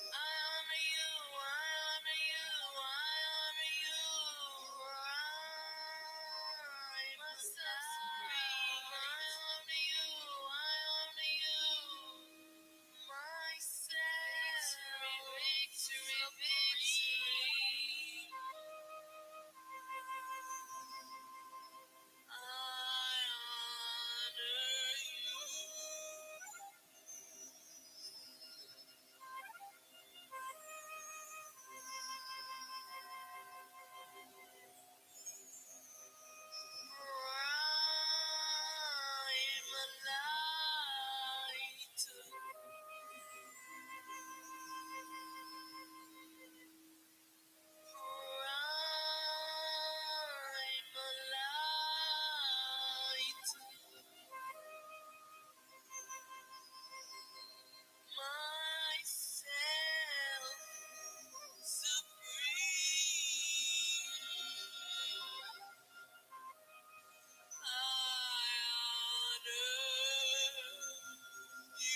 I honor you, I honor you, I honor you. I'm a supreme. I honor you, I honor you. Myself, victory, victory. I honor you. I'm a light. I'm a light. Myself supreme. I honor you.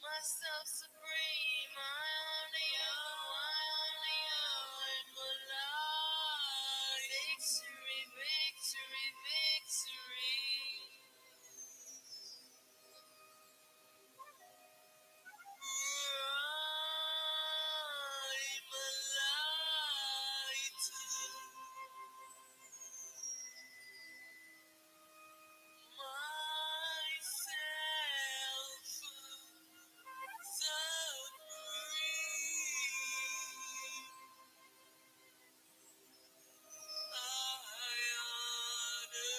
Myself supreme, I honor you, I honor you, I'm alive. Victory, victory, victory. I'm a light, myself supreme. I honor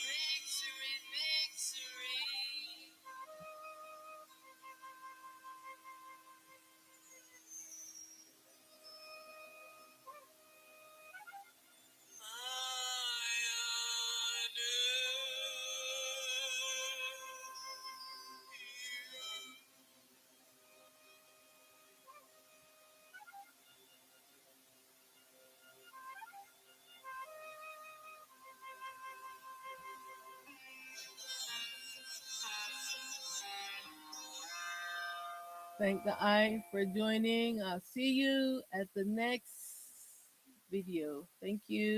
Victory, victory, I Thank the I for joining. I'll see you at the next video. Thank you.